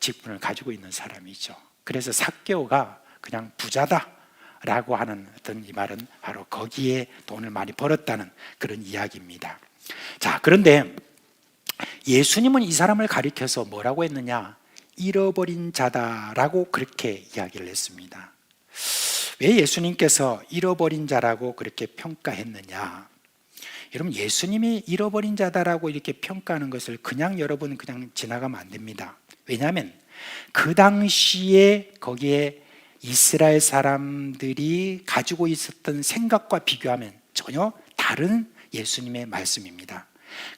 직분을 가지고 있는 사람이죠. 그래서 삭개오가 그냥 부자다라고 하는 어떤 이 말은 바로 거기에 돈을 많이 벌었다는 그런 이야기입니다. 자, 그런데 예수님은 이 사람을 가리켜서 뭐라고 했느냐? 잃어버린 자다라고 그렇게 이야기를 했습니다. 왜 예수님께서 잃어버린 자라고 그렇게 평가했느냐? 여러분, 예수님이 잃어버린 자다라고 이렇게 평가하는 것을 그냥 여러분 그냥 지나가면 안 됩니다. 왜냐하면 그 당시에 거기에 이스라엘 사람들이 가지고 있었던 생각과 비교하면 전혀 다른 예수님의 말씀입니다.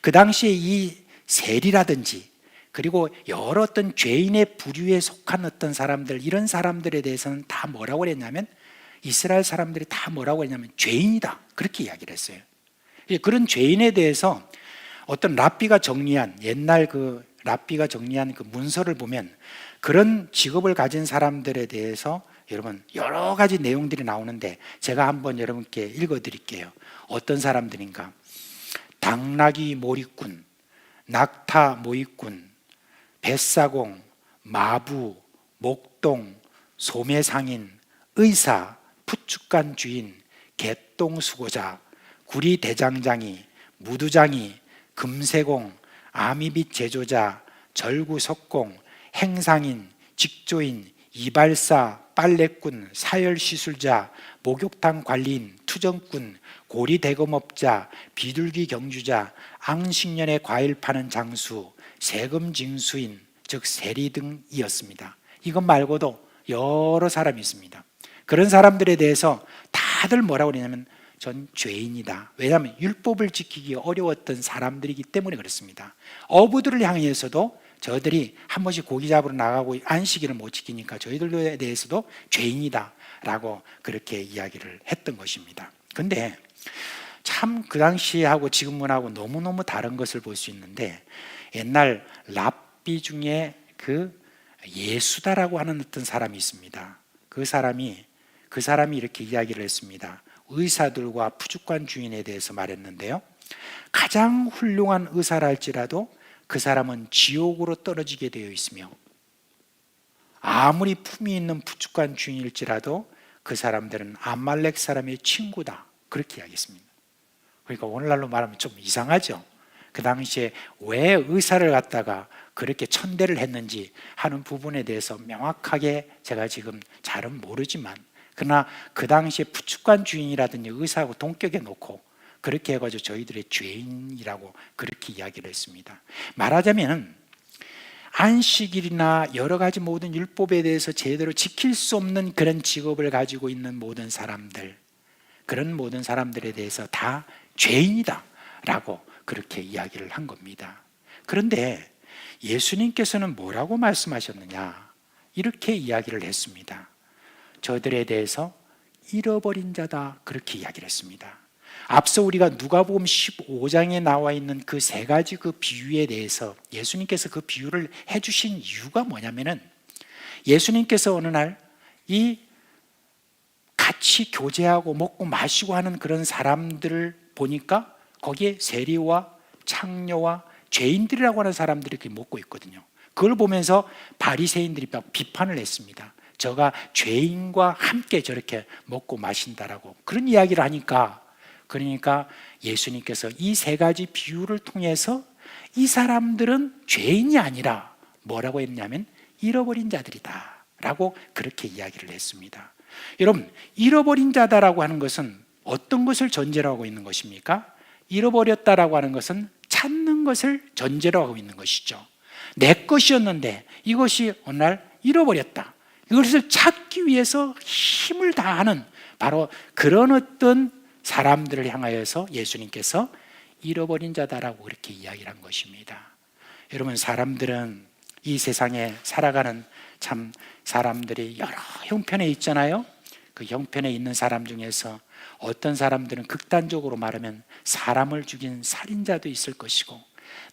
그 당시에 이 세리라든지 그리고 여러 어떤 죄인의 부류에 속한 어떤 사람들, 이런 사람들에 대해서는 다 뭐라고 그랬냐면, 이스라엘 사람들이 다 뭐라고 했냐면 죄인이다, 그렇게 이야기를 했어요. 그런 죄인에 대해서 어떤 랍비가 정리한, 옛날 그 랍비가 정리한 그 문서를 보면 그런 직업을 가진 사람들에 대해서 여러분 여러 가지 내용들이 나오는데, 제가 한번 여러분께 읽어드릴게요. 어떤 사람들인가? 당나귀 몰이꾼, 낙타 모이꾼, 뱃사공, 마부, 목동, 소매상인, 의사, 푸축간 주인, 개똥수고자, 구리 대장장이, 무두장이, 금세공, 아미빛 제조자, 절구석공, 행상인, 직조인, 이발사, 빨래꾼, 사열시술자, 목욕탕 관리인, 투정꾼, 고리대금업자, 비둘기 경주자, 앙식년에 과일 파는 장수, 세금 징수인, 즉 세리 등이었습니다. 이것 말고도 여러 사람이 있습니다. 그런 사람들에 대해서 다들 뭐라고 그러냐면 전 죄인이다. 왜냐하면 율법을 지키기 어려웠던 사람들이기 때문에 그렇습니다. 어부들을 향해서도 저들이 한 번씩 고기 잡으러 나가고 안식일을 못 지키니까 저희들에 대해서도 죄인이다 라고 그렇게 이야기를 했던 것입니다. 근데 참 그 당시하고 지금하고 너무너무 다른 것을 볼 수 있는데, 옛날 랍비 중에 그 예수다라고 하는 어떤 사람이 있습니다. 그 사람이 이렇게 이야기를 했습니다. 의사들과 푸주관 주인에 대해서 말했는데요, 가장 훌륭한 의사라 할지라도 그 사람은 지옥으로 떨어지게 되어 있으며, 아무리 품이 있는 푸주관 주인일지라도 그 사람들은 아말렉 사람의 친구다, 그렇게 이야기했습니다. 그러니까 오늘날로 말하면 좀 이상하죠. 그 당시에 왜 의사를 갖다가 그렇게 천대를 했는지 하는 부분에 대해서 명확하게 제가 지금 잘은 모르지만, 그러나 그 당시에 푸축관 주인이라든지 의사하고 동격에 놓고 그렇게 해가지고 저희들의 죄인이라고 그렇게 이야기를 했습니다. 말하자면 안식일이나 여러 가지 모든 율법에 대해서 제대로 지킬 수 없는 그런 직업을 가지고 있는 모든 사람들, 그런 모든 사람들에 대해서 다 죄인이다 라고 그렇게 이야기를 한 겁니다. 그런데 예수님께서는 뭐라고 말씀하셨느냐? 이렇게 이야기를 했습니다. 저들에 대해서 잃어버린 자다, 그렇게 이야기를 했습니다. 앞서 우리가 누가복음 15장에 나와 있는 그 세 가지 그 비유에 대해서 예수님께서 그 비유를 해주신 이유가 뭐냐면은, 예수님께서 어느 날 이 같이 교제하고 먹고 마시고 하는 그런 사람들을 보니까 거기에 세리와 창녀와 죄인들이라고 하는 사람들이 이렇게 먹고 있거든요. 그걸 보면서 바리새인들이 막 비판을 했습니다. 저가 죄인과 함께 저렇게 먹고 마신다라고 그런 이야기를 하니까, 그러니까 예수님께서 이 세 가지 비유를 통해서 이 사람들은 죄인이 아니라 뭐라고 했냐면 잃어버린 자들이다 라고 그렇게 이야기를 했습니다. 여러분, 잃어버린 자다라고 하는 것은 어떤 것을 전제로 하고 있는 것입니까? 잃어버렸다라고 하는 것은 찾는 것을 전제로 하고 있는 것이죠. 내 것이었는데 이것이 어느 날 잃어버렸다. 이것을 찾기 위해서 힘을 다하는 바로 그런 어떤 사람들을 향하여서 예수님께서 잃어버린 자다라고 그렇게 이야기를 한 것입니다. 여러분, 사람들은 이 세상에 살아가는 참 사람들이 여러 형편에 있잖아요. 그 형편에 있는 사람 중에서 어떤 사람들은 극단적으로 말하면 사람을 죽인 살인자도 있을 것이고,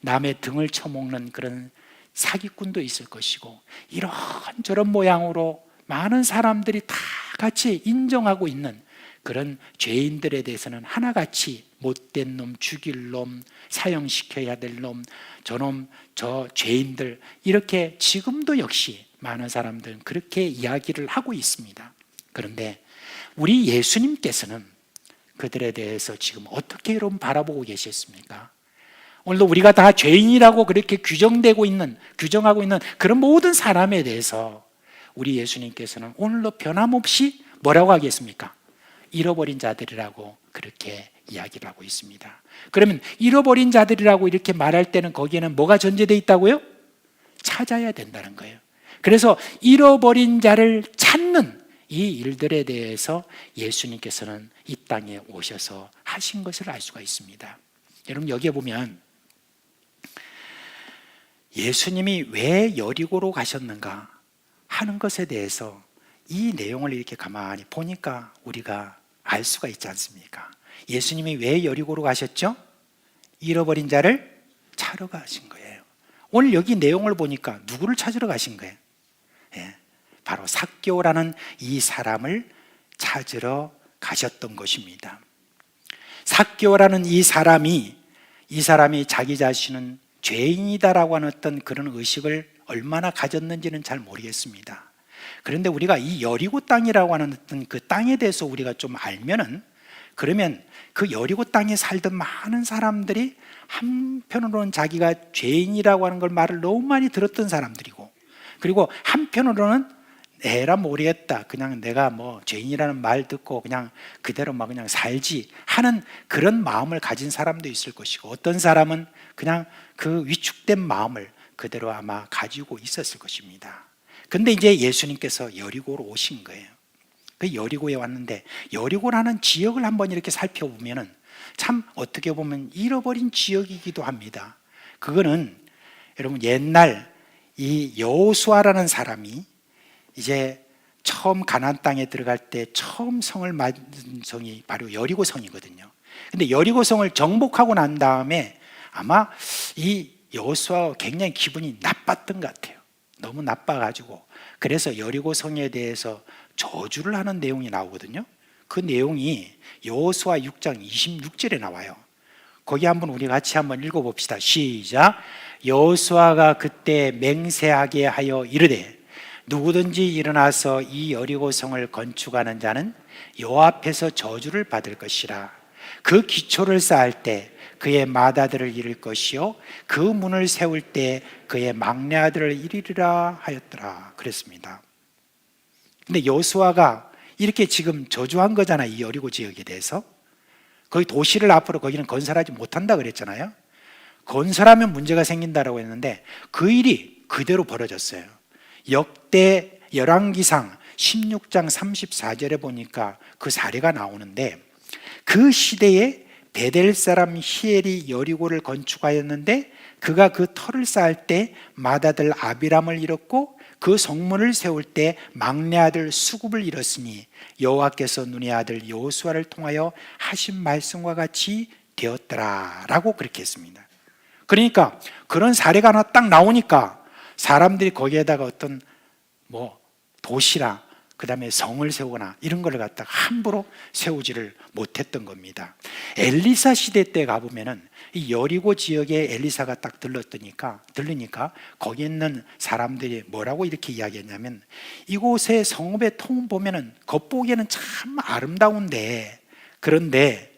남의 등을 쳐먹는 그런 사기꾼도 있을 것이고, 이런저런 모양으로 많은 사람들이 다 같이 인정하고 있는 그런 죄인들에 대해서는 하나같이 못된 놈, 죽일 놈, 사형시켜야 될 놈, 저놈, 저 죄인들, 이렇게 지금도 역시 많은 사람들은 그렇게 이야기를 하고 있습니다. 그런데 우리 예수님께서는 그들에 대해서 지금 어떻게 여러분 바라보고 계셨습니까? 오늘도 우리가 다 죄인이라고 그렇게 규정하고 있는 그런 모든 사람에 대해서 우리 예수님께서는 오늘도 변함없이 뭐라고 하겠습니까? 잃어버린 자들이라고 그렇게 이야기를 하고 있습니다. 그러면 잃어버린 자들이라고 이렇게 말할 때는 거기에는 뭐가 전제되어 있다고요? 찾아야 된다는 거예요. 그래서 잃어버린 자를 찾는 이 일들에 대해서 예수님께서는 이 땅에 오셔서 하신 것을 알 수가 있습니다. 여러분, 여기에 보면 예수님이 왜 여리고로 가셨는가 하는 것에 대해서 이 내용을 이렇게 가만히 보니까 우리가 알 수가 있지 않습니까? 예수님이 왜 여리고로 가셨죠? 잃어버린 자를 찾으러 가신 거예요. 오늘 여기 내용을 보니까 누구를 찾으러 가신 거예요? 예, 바로 삭개오라는 이 사람을 찾으러 가셨던 것입니다. 삭개오라는 이 사람이 자기 자신은 죄인이다라고 하는 어떤 그런 의식을 얼마나 가졌는지는 잘 모르겠습니다. 그런데 우리가 이 여리고 땅이라고 하는 어떤 그 땅에 대해서 우리가 좀 알면은, 그러면 그 여리고 땅에 살던 많은 사람들이 한편으로는 자기가 죄인이라고 하는 걸 말을 너무 많이 들었던 사람들이고, 그리고 한편으로는 에라 모르겠다, 그냥 내가 뭐 죄인이라는 말 듣고 그냥 그대로 막 그냥 살지 하는 그런 마음을 가진 사람도 있을 것이고, 어떤 사람은 그냥 그 위축된 마음을 그대로 아마 가지고 있었을 것입니다. 근데 이제 예수님께서 여리고로 오신 거예요. 그 여리고에 왔는데, 여리고라는 지역을 한번 이렇게 살펴보면은 참 어떻게 보면 잃어버린 지역이기도 합니다. 그거는 여러분, 옛날 이 여호수아라는 사람이 이제 처음 가나안 땅에 들어갈 때 처음 성을 만든 성이 바로 여리고 성이거든요. 근데 여리고 성을 정복하고 난 다음에 아마 이 여호수아가 굉장히 기분이 나빴던 것 같아요. 너무 나빠가지고, 그래서 여리고 성에 대해서 저주를 하는 내용이 나오거든요. 그 내용이 여호수아 6장 26절에 나와요. 거기 한번 우리 같이 한번 읽어봅시다. 시작. 여호수아가 그때 맹세하게 하여 이르되, 누구든지 일어나서 이 여리고 성을 건축하는 자는 여호와 앞에서 저주를 받을 것이라. 그 기초를 쌓을 때 그의 맏아들을 잃을 것이요 그 문을 세울 때 그의 막내 아들을 잃으리라 하였더라 그랬습니다. 근데 여호수아가 이렇게 지금 저주한 거잖아요. 이 여리고 지역에 대해서. 거기 도시를 앞으로 거기는 건설하지 못한다 그랬잖아요. 건설하면 문제가 생긴다라고 했는데 그 일이 그대로 벌어졌어요. 역대 열왕기상 16장 34절에 보니까 그 사례가 나오는데, 그 시대에 베델 사람 히엘이 여리고를 건축하였는데 그가 그 터를 쌓을 때 맏아들 아비람을 잃었고 그 성문을 세울 때 막내 아들 수굽을 잃었으니 여호와께서 눈의 아들 여호수아를 통하여 하신 말씀과 같이 되었더라 라고 그렇게 했습니다. 그러니까 그런 사례가 하나 딱 나오니까 사람들이 거기에다가 어떤 뭐 도시라 그 다음에 성을 세우거나 이런 걸 갖다가 함부로 세우지를 못했던 겁니다. 엘리사 시대 때 가보면은 이 여리고 지역에 엘리사가 딱 들리니까 거기 있는 사람들이 뭐라고 이렇게 이야기했냐면, 이곳의 성읍의 통 보면은 겉보기에는 참 아름다운데, 그런데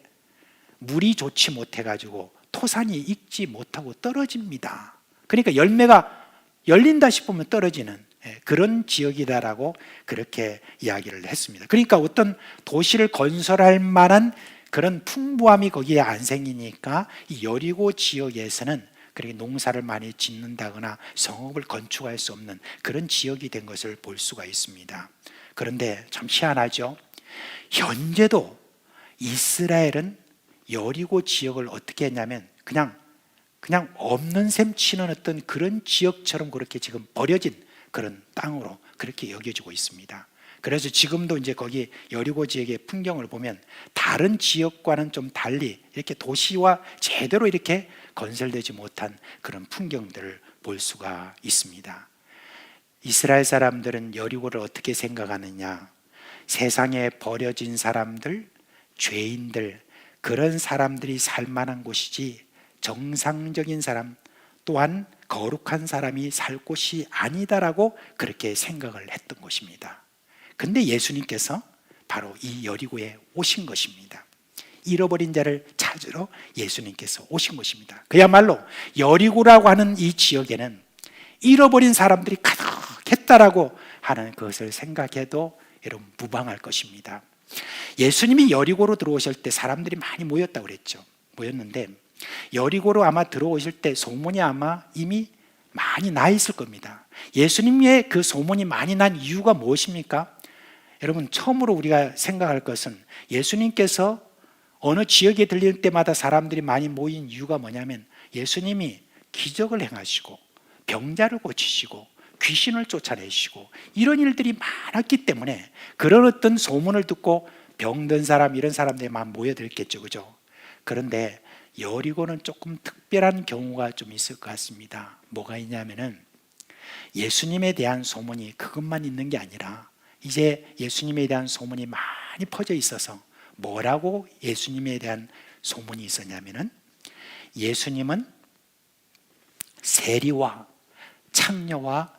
물이 좋지 못해가지고 토산이 익지 못하고 떨어집니다. 그러니까 열매가 열린다 싶으면 떨어지는 그런 지역이다라고 그렇게 이야기를 했습니다. 그러니까 어떤 도시를 건설할 만한 그런 풍부함이 거기에 안 생기니까 이 여리고 지역에서는 그렇게 농사를 많이 짓는다거나 성읍을 건축할 수 없는 그런 지역이 된 것을 볼 수가 있습니다. 그런데 참 희한하죠. 현재도 이스라엘은 여리고 지역을 어떻게 했냐면 그냥 없는 셈 치는 어떤 그런 지역처럼 그렇게 지금 버려진 그런 땅으로 그렇게 여겨지고 있습니다. 그래서 지금도 이제 거기 여리고 지역의 풍경을 보면 다른 지역과는 좀 달리 이렇게 도시와 제대로 이렇게 건설되지 못한 그런 풍경들을 볼 수가 있습니다. 이스라엘 사람들은 여리고를 어떻게 생각하느냐? 세상에 버려진 사람들, 죄인들, 그런 사람들이 살 만한 곳이지 정상적인 사람 또한 거룩한 사람이 살 곳이 아니다라고 그렇게 생각을 했던 것입니다. 근데 예수님께서 바로 이 여리고에 오신 것입니다. 잃어버린 자를 찾으러 예수님께서 오신 것입니다. 그야말로 여리고라고 하는 이 지역에는 잃어버린 사람들이 가득했다라고 하는 것을 생각해도 여러분 무방할 것입니다. 예수님이 여리고로 들어오실 때 사람들이 많이 모였다고 그랬죠. 모였는데 여리고로 아마 들어오실 때 소문이 아마 이미 많이 나 있을 겁니다. 예수님의 그 소문이 많이 난 이유가 무엇입니까? 여러분, 처음으로 우리가 생각할 것은 예수님께서 어느 지역에 들릴 때마다 사람들이 많이 모인 이유가 뭐냐면 예수님이 기적을 행하시고 병자를 고치시고 귀신을 쫓아내시고 이런 일들이 많았기 때문에 그런 어떤 소문을 듣고 병든 사람 이런 사람들이 막 모여들겠죠, 그죠? 그런데 여리고는 조금 특별한 경우가 좀 있을 것 같습니다. 뭐가 있냐면은 예수님에 대한 소문이 그것만 있는 게 아니라 이제 예수님에 대한 소문이 많이 퍼져 있어서 뭐라고 예수님에 대한 소문이 있었냐면은 예수님은 세리와 창녀와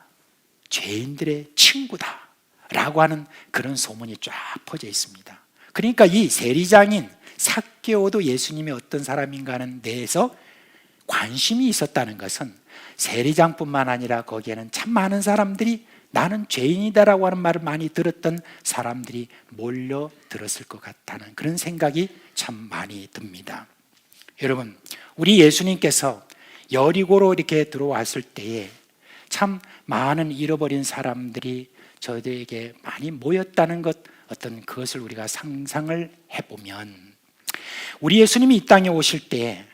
죄인들의 친구다 라고 하는 그런 소문이 쫙 퍼져 있습니다. 그러니까 이 세리장인 삭개오도 예수님이 어떤 사람인가 하는 데에서 관심이 있었다는 것은 세리장뿐만 아니라 거기에는 참 많은 사람들이 나는 죄인이다라고 하는 말을 많이 들었던 사람들이 몰려들었을 것 같다는 그런 생각이 참 많이 듭니다. 여러분, 우리 예수님께서 여리고로 이렇게 들어왔을 때에 참 많은 잃어버린 사람들이 저희에게 많이 모였다는 것, 어떤 그것을 우리가 상상을 해보면 우리 예수님이 이 땅에 오실 때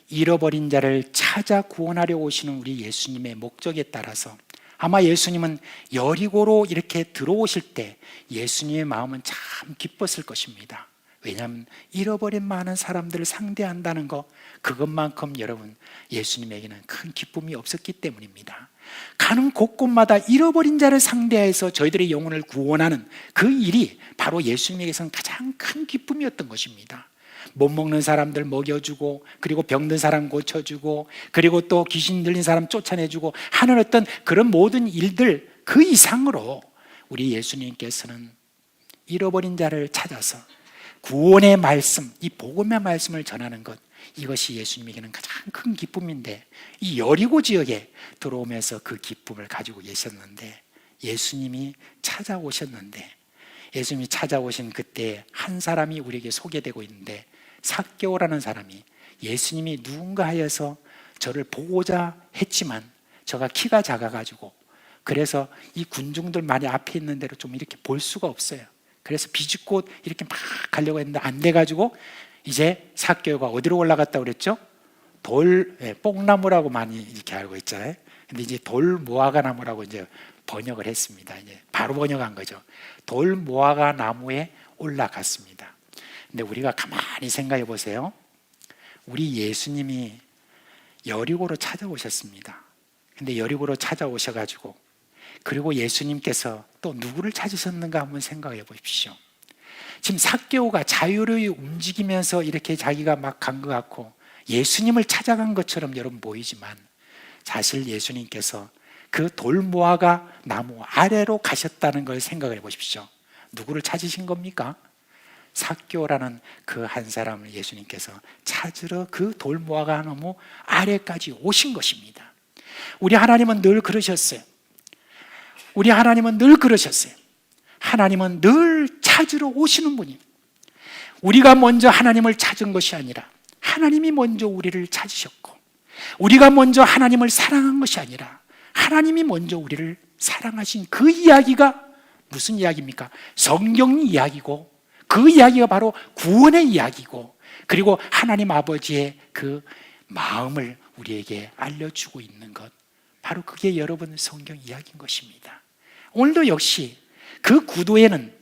잃어버린 자를 찾아 구원하려 오시는 우리 예수님의 목적에 따라서 아마 예수님은 여리고로 이렇게 들어오실 때 예수님의 마음은 참 기뻤을 것입니다. 왜냐하면 잃어버린 많은 사람들을 상대한다는 것, 그것만큼 여러분 예수님에게는 큰 기쁨이 없었기 때문입니다. 가는 곳곳마다 잃어버린 자를 상대해서 저희들의 영혼을 구원하는 그 일이 바로 예수님에게서는 가장 큰 기쁨이었던 것입니다. 못 먹는 사람들 먹여주고, 그리고 병든 사람 고쳐주고, 그리고 또 귀신 들린 사람 쫓아내주고 하는 어떤 그런 모든 일들 그 이상으로 우리 예수님께서는 잃어버린 자를 찾아서 구원의 말씀, 이 복음의 말씀을 전하는 것, 이것이 예수님에게는 가장 큰 기쁨인데 이 여리고 지역에 들어오면서 그 기쁨을 가지고 계셨는데 예수님이 찾아오셨는데 예수님이 찾아오신 그때 한 사람이 우리에게 소개되고 있는데 삭개오라는 사람이 예수님이 누군가 하여서 저를 보고자 했지만 저가 키가 작아가지고 그래서 이 군중들 많이 앞에 있는 대로 좀 이렇게 볼 수가 없어요. 그래서 비집고 이렇게 막 가려고 했는데 안 돼가지고 이제 삭개오가 어디로 올라갔다고 그랬죠? 뽕나무라고 많이 이렇게 알고 있잖아요. 근데 이제 돌무화과 나무라고 이제 번역을 했습니다. 이제 바로 번역한 거죠. 돌무화과 나무에 올라갔습니다. 근데 우리가 가만히 생각해 보세요. 우리 예수님이 여리고로 찾아오셨습니다. 근데 여리고로 찾아오셔가지고 그리고 예수님께서 또 누구를 찾으셨는가 한번 생각해 보십시오. 지금 삭개오가 자유로이 움직이면서 이렇게 자기가 막 간 것 같고 예수님을 찾아간 것처럼 여러분 보이지만 사실 예수님께서 그 돌무화과 나무 아래로 가셨다는 걸 생각해 보십시오. 누구를 찾으신 겁니까? 삭개오라는 그 한 사람을 예수님께서 찾으러 그 돌모아가 너무 아래까지 오신 것입니다. 우리 하나님은 늘 그러셨어요. 우리 하나님은 늘 그러셨어요. 하나님은 늘 찾으러 오시는 분이, 우리가 먼저 하나님을 찾은 것이 아니라 하나님이 먼저 우리를 찾으셨고, 우리가 먼저 하나님을 사랑한 것이 아니라 하나님이 먼저 우리를 사랑하신 그 이야기가 무슨 이야기입니까? 성경 이야기고, 그 이야기가 바로 구원의 이야기고, 그리고 하나님 아버지의 그 마음을 우리에게 알려주고 있는 것, 바로 그게 여러분 성경 이야기인 것입니다. 오늘도 역시 그 구도에는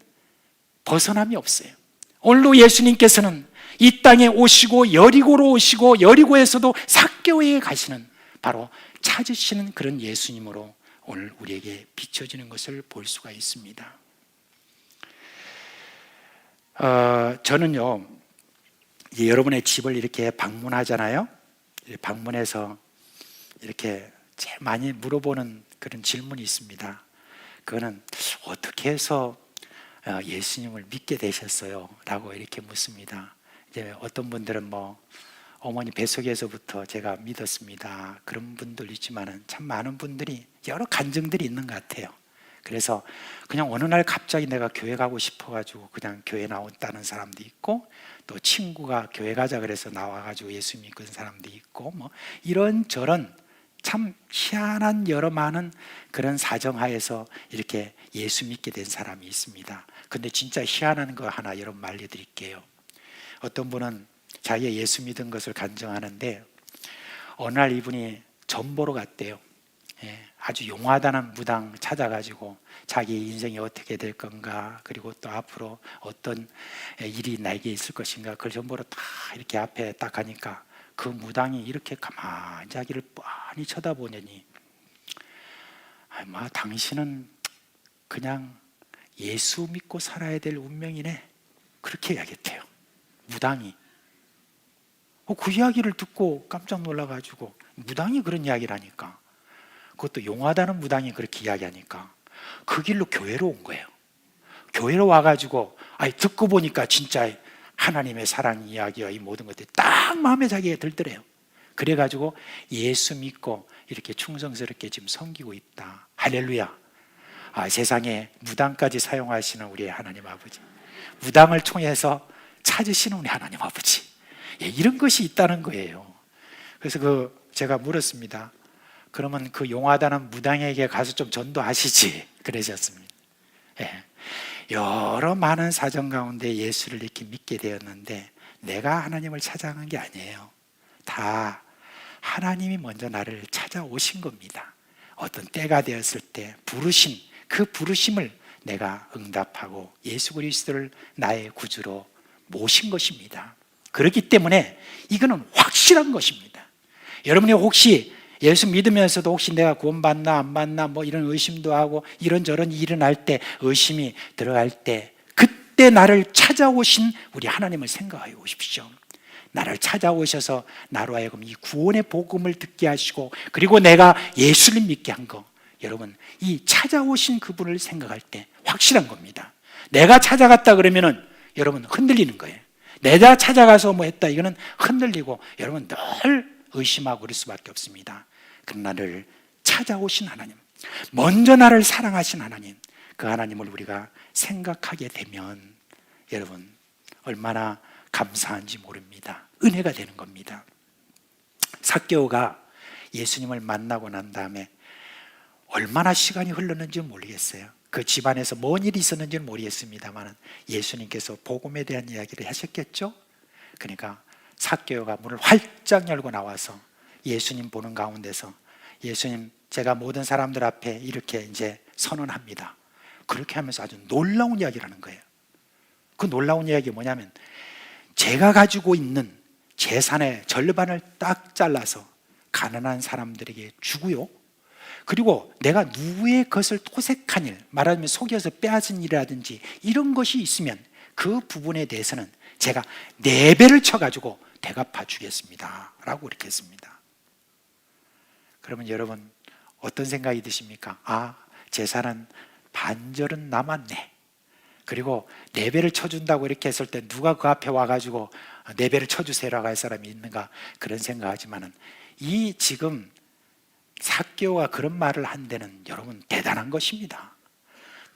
벗어남이 없어요. 오늘도 예수님께서는 이 땅에 오시고 여리고로 오시고 여리고에서도 삭개오에 가시는, 바로 찾으시는 그런 예수님으로 오늘 우리에게 비춰지는 것을 볼 수가 있습니다. 저는요, 여러분의 집을 이렇게 방문하잖아요. 방문해서 이렇게 제일 많이 물어보는 그런 질문이 있습니다. 그거는 어떻게 해서 예수님을 믿게 되셨어요? 라고 이렇게 묻습니다. 이제 어떤 분들은 뭐 어머니 뱃속에서부터 제가 믿었습니다, 그런 분들 있지만은 참 많은 분들이 여러 간증들이 있는 것 같아요. 그래서 그냥 어느 날 갑자기 내가 교회 가고 싶어가지고 그냥 교회 나왔다는 사람도 있고, 또 친구가 교회 가자 그래서 나와가지고 예수 믿는 사람도 있고, 뭐 이런저런 참 희한한 여러 많은 그런 사정하에서 이렇게 예수 믿게 된 사람이 있습니다. 근데 진짜 희한한 거 하나 여러분 알려드릴게요. 어떤 분은 자기가 예수 믿은 것을 간증하는데, 어느 날 이분이 점 보러 갔대요. 아주 용하다는 무당 찾아가지고 자기 인생이 어떻게 될 건가, 그리고 또 앞으로 어떤 일이 나에게 있을 것인가, 그걸 점 보러 딱 이렇게 앞에 딱 가니까 그 무당이 이렇게 가만히 자기를 뻔히 쳐다보더니, 당신은 그냥 예수 믿고 살아야 될 운명이네, 그렇게 이야기했대요, 무당이. 그 이야기를 듣고 깜짝 놀라가지고, 무당이 그런 이야기를 하니까, 그것도 용하다는 무당이 그렇게 이야기하니까 그 길로 교회로 온 거예요. 교회로 와가지고 듣고 보니까 진짜 하나님의 사랑 이야기와 이 모든 것들이 딱 마음에 자기가 들더래요. 그래가지고 예수 믿고 이렇게 충성스럽게 지금 섬기고 있다. 할렐루야. 세상에 무당까지 사용하시는 우리 하나님 아버지, 무당을 통해서 찾으시는 우리 하나님 아버지, 이런 것이 있다는 거예요. 그래서 제가 물었습니다. 그러면 그 용하다는 무당에게 가서 좀 전도하시지, 그러셨습니다. 여러 많은 사정 가운데 예수를 이렇게 믿게 되었는데, 내가 하나님을 찾아간 게 아니에요. 다 하나님이 먼저 나를 찾아오신 겁니다. 어떤 때가 되었을 때 부르심, 그 부르심을 내가 응답하고 예수 그리스도를 나의 구주로 모신 것입니다. 그렇기 때문에 이거는 확실한 것입니다. 여러분이 혹시 예수 믿으면서도 혹시 내가 구원받나 안 받나 뭐 이런 의심도 하고 이런저런 일이 일어날 때, 의심이 들어갈 때, 그때 나를 찾아오신 우리 하나님을 생각해 보십시오. 나를 찾아오셔서 나로 하여금 이 구원의 복음을 듣게 하시고, 그리고 내가 예수를 믿게 한 거, 여러분 이 찾아오신 그분을 생각할 때 확실한 겁니다. 내가 찾아갔다 그러면은 여러분 흔들리는 거예요. 내가 찾아가서 뭐 했다, 이거는 흔들리고 여러분 늘 의심하고 그럴 수밖에 없습니다. 그러나 나를 찾아오신 하나님, 먼저 나를 사랑하신 하나님, 그 하나님을 우리가 생각하게 되면 여러분 얼마나 감사한지 모릅니다. 은혜가 되는 겁니다. 삭개오가 예수님을 만나고 난 다음에 얼마나 시간이 흘렀는지 모르겠어요. 그 집안에서 뭔 일이 있었는지는 모르겠습니다만 예수님께서 복음에 대한 이야기를 하셨겠죠. 그러니까 삭개오가 문을 활짝 열고 나와서 예수님 보는 가운데서, 예수님 제가 모든 사람들 앞에 이렇게 이제 선언합니다. 그렇게 하면서 아주 놀라운 이야기를 하는 거예요. 그 놀라운 이야기가 뭐냐면, 제가 가지고 있는 재산의 절반을 딱 잘라서 가난한 사람들에게 주고요, 그리고 내가 누구의 것을 토색한 일, 말하자면 속여서 빼앗은 일이라든지 이런 것이 있으면 그 부분에 대해서는 제가 4배를 쳐가지고 대갚아 주겠습니다 라고 이렇게 했습니다. 그러면 여러분 어떤 생각이 드십니까? 재산은 반절은 남았네, 그리고 네 배를 쳐준다고 이렇게 했을 때 누가 그 앞에 와가지고 네 배를 쳐주세요라고 할 사람이 있는가 그런 생각하지만은 이 지금 삭개오가 그런 말을 한 데는 여러분 대단한 것입니다.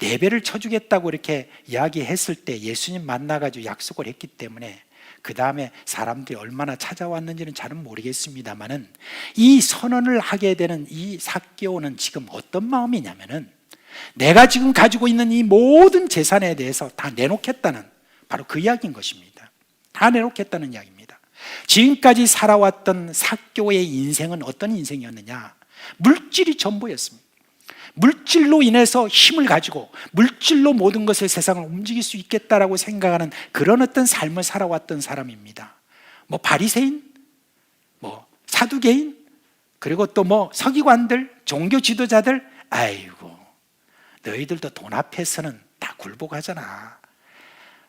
네 배를 쳐주겠다고 이렇게 이야기했을 때 예수님 만나가지고 약속을 했기 때문에 그 다음에 사람들이 얼마나 찾아왔는지는 잘은 모르겠습니다만은 이 선언을 하게 되는 이 삭개오는 지금 어떤 마음이냐면은 내가 지금 가지고 있는 이 모든 재산에 대해서 다 내놓겠다는 바로 그 이야기인 것입니다. 다 내놓겠다는 이야기입니다. 지금까지 살아왔던 삭개오의 인생은 어떤 인생이었느냐? 물질이 전부였습니다. 물질로 인해서 힘을 가지고 물질로 모든 것을 세상을 움직일 수 있겠다라고 생각하는 그런 어떤 삶을 살아왔던 사람입니다. 뭐 바리새인, 뭐 사두개인, 그리고 또 뭐 서기관들, 종교 지도자들, 아이고 너희들도 돈 앞에서는 다 굴복하잖아.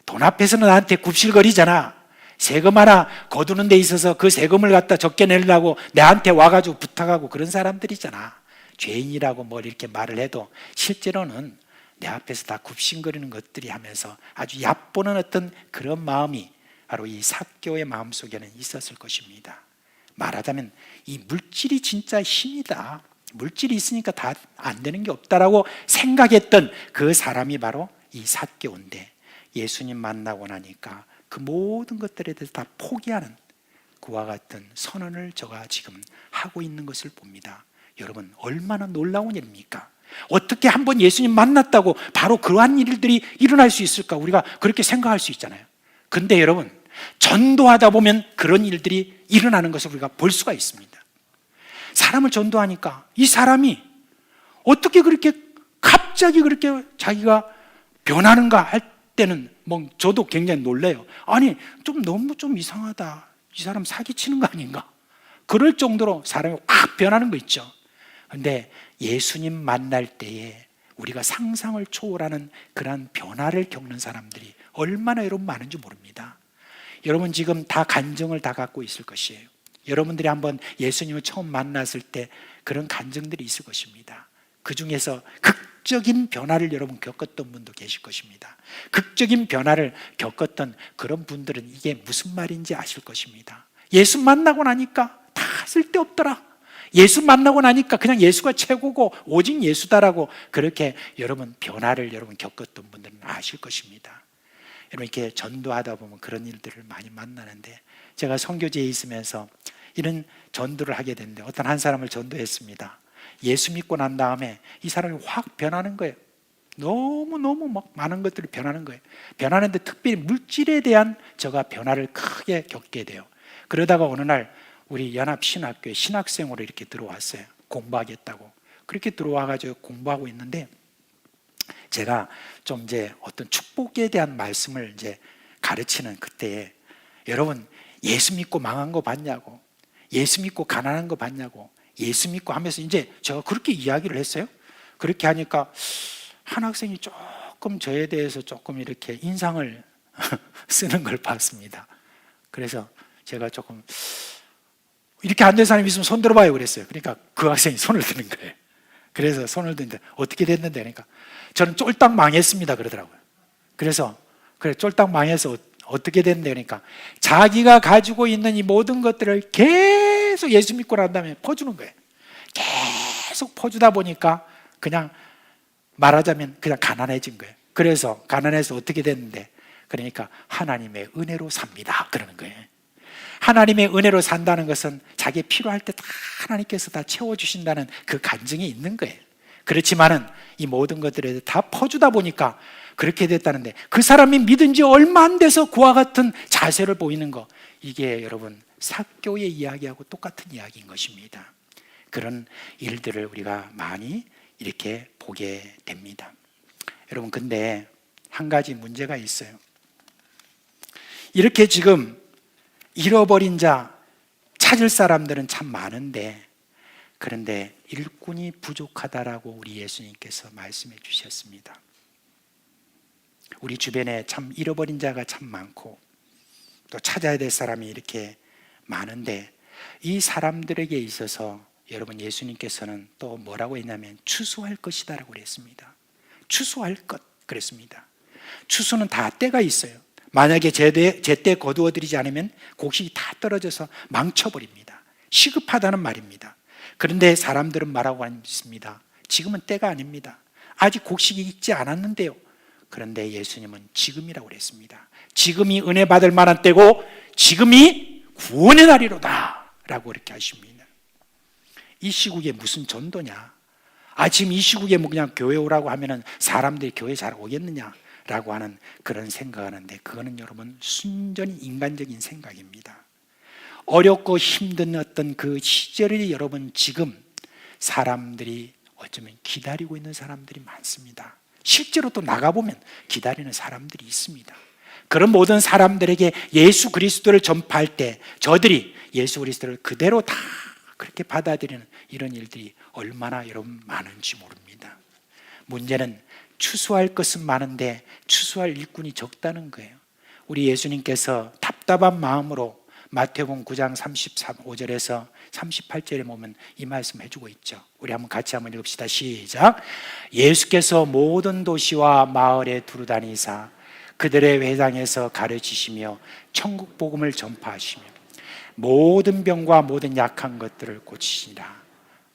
돈 앞에서는 나한테 굽실거리잖아. 세금 하나 거두는 데 있어서 그 세금을 갖다 적게 내려고 내한테 와가지고 부탁하고 그런 사람들이잖아. 죄인이라고 뭘 이렇게 말을 해도 실제로는 내 앞에서 다 굽신거리는 것들이 하면서 아주 얕보는 어떤 그런 마음이 바로 이 삭개오의 마음속에는 있었을 것입니다. 말하자면 이 물질이 진짜 힘이다. 물질이 있으니까 다 안 되는 게 없다라고 생각했던 그 사람이 바로 이 삭개오인데 예수님 만나고 나니까 그 모든 것들에 대해서 다 포기하는 그와 같은 선언을 저가 지금 하고 있는 것을 봅니다. 여러분 얼마나 놀라운 일입니까? 어떻게 한번 예수님 만났다고 바로 그러한 일들이 일어날 수 있을까? 우리가 그렇게 생각할 수 있잖아요. 근데 여러분 전도하다 보면 그런 일들이 일어나는 것을 우리가 볼 수가 있습니다. 사람을 전도하니까 이 사람이 어떻게 그렇게 갑자기 그렇게 자기가 변하는가 할 때는 뭐 저도 굉장히 놀래요. 아니 좀 너무 좀 이상하다. 이 사람 사기치는 거 아닌가? 그럴 정도로 사람이 확 변하는 거 있죠. 그런데 예수님 만날 때에 우리가 상상을 초월하는 그러한 변화를 겪는 사람들이 얼마나 여러분 많은지 모릅니다. 여러분 지금 다 간증을 다 갖고 있을 것이에요. 여러분들이 한번 예수님을 처음 만났을 때 그런 간증들이 있을 것입니다. 그 중에서 극적인 변화를 여러분 겪었던 분도 계실 것입니다. 극적인 변화를 겪었던 그런 분들은 이게 무슨 말인지 아실 것입니다. 예수 만나고 나니까 다 쓸데없더라. 예수 만나고 나니까 그냥 예수가 최고고 오직 예수다라고 그렇게 여러분 변화를 여러분 겪었던 분들은 아실 것입니다. 여러분 이렇게 전도하다 보면 그런 일들을 많이 만나는데 제가 선교지에 있으면서 이런 전도를 하게 됐는데 어떤 한 사람을 전도했습니다. 예수 믿고 난 다음에 이 사람이 확 변하는 거예요. 너무너무 막 많은 것들이 변하는 거예요. 변하는데 특별히 물질에 대한 저가 변화를 크게 겪게 돼요. 그러다가 어느 날 우리 연합신학교에 신학생으로 이렇게 들어왔어요. 공부하겠다고. 그렇게 들어와가지고 공부하고 있는데 제가 좀 이제 어떤 축복에 대한 말씀을 이제 가르치는 그때에 여러분 예수 믿고 망한 거 봤냐고, 예수 믿고 가난한 거 봤냐고, 예수 믿고 하면서 이제 제가 그렇게 이야기를 했어요. 그렇게 하니까 한 학생이 조금 저에 대해서 조금 이렇게 인상을 쓰는 걸 봤습니다. 그래서 제가 조금 이렇게 안 된 사람이 있으면 손 들어봐요 그랬어요. 그러니까 그 학생이 손을 드는 거예요. 그래서 손을 드는데 어떻게 됐는데 그러니까 저는 쫄딱 망했습니다 그러더라고요. 그래서 그래 쫄딱 망해서 어떻게 됐는데 그러니까 자기가 가지고 있는 이 모든 것들을 계속 예수 믿고 난 다음에 퍼주는 거예요. 계속 퍼주다 보니까 그냥 말하자면 그냥 가난해진 거예요. 그래서 가난해서 어떻게 됐는데 그러니까 하나님의 은혜로 삽니다 그러는 거예요. 하나님의 은혜로 산다는 것은 자기 필요할 때 다 하나님께서 다 채워주신다는 그 간증이 있는 거예요. 그렇지만은 이 모든 것들에 다 퍼주다 보니까 그렇게 됐다는데 그 사람이 믿은 지 얼마 안 돼서 그와 같은 자세를 보이는 거, 이게 여러분 삭개오의 이야기하고 똑같은 이야기인 것입니다. 그런 일들을 우리가 많이 이렇게 보게 됩니다. 여러분 근데 한 가지 문제가 있어요. 이렇게 지금 잃어버린 자 찾을 사람들은 참 많은데 그런데 일꾼이 부족하다라고 우리 예수님께서 말씀해 주셨습니다. 우리 주변에 참 잃어버린 자가 참 많고 또 찾아야 될 사람이 이렇게 많은데 이 사람들에게 있어서 여러분 예수님께서는 또 뭐라고 했냐면 추수할 것이다라고 그랬습니다. 추수할 것 그랬습니다. 추수는 다 때가 있어요. 만약에 제때 거두어들이지 않으면 곡식이 다 떨어져서 망쳐버립니다. 시급하다는 말입니다. 그런데 사람들은 말하고 있습니다. 지금은 때가 아닙니다. 아직 곡식이 익지 않았는데요. 그런데 예수님은 지금이라고 그랬습니다. 지금이 은혜 받을 만한 때고 지금이 구원의 날이로다 라고 그렇게 하십니다. 이 시국에 무슨 전도냐? 지금 이 시국에 뭐 그냥 교회 오라고 하면은 사람들이 교회 잘 오겠느냐? 라고 하는 그런 생각하는데, 그거는 여러분 순전히 인간적인 생각입니다. 어렵고 힘든 어떤 그 시절이 여러분 지금 사람들이 어쩌면 기다리고 있는 사람들이 많습니다. 실제로 또 나가보면 기다리는 사람들이 있습니다. 그런 모든 사람들에게 예수 그리스도를 전파할 때 저들이 예수 그리스도를 그대로 다 그렇게 받아들이는 이런 일들이 얼마나 여러분 많은지 모릅니다. 문제는 추수할 것은 많은데 추수할 일꾼이 적다는 거예요. 우리 예수님께서 답답한 마음으로 마태복음 9장 35절에서 38절에 보면 이 말씀 해주고 있죠. 우리 같이 한번 읽읍시다. 시작. 예수께서 모든 도시와 마을에 두루다니사 그들의 회당에서 가르치시며 천국 복음을 전파하시며 모든 병과 모든 약한 것들을 고치시니라.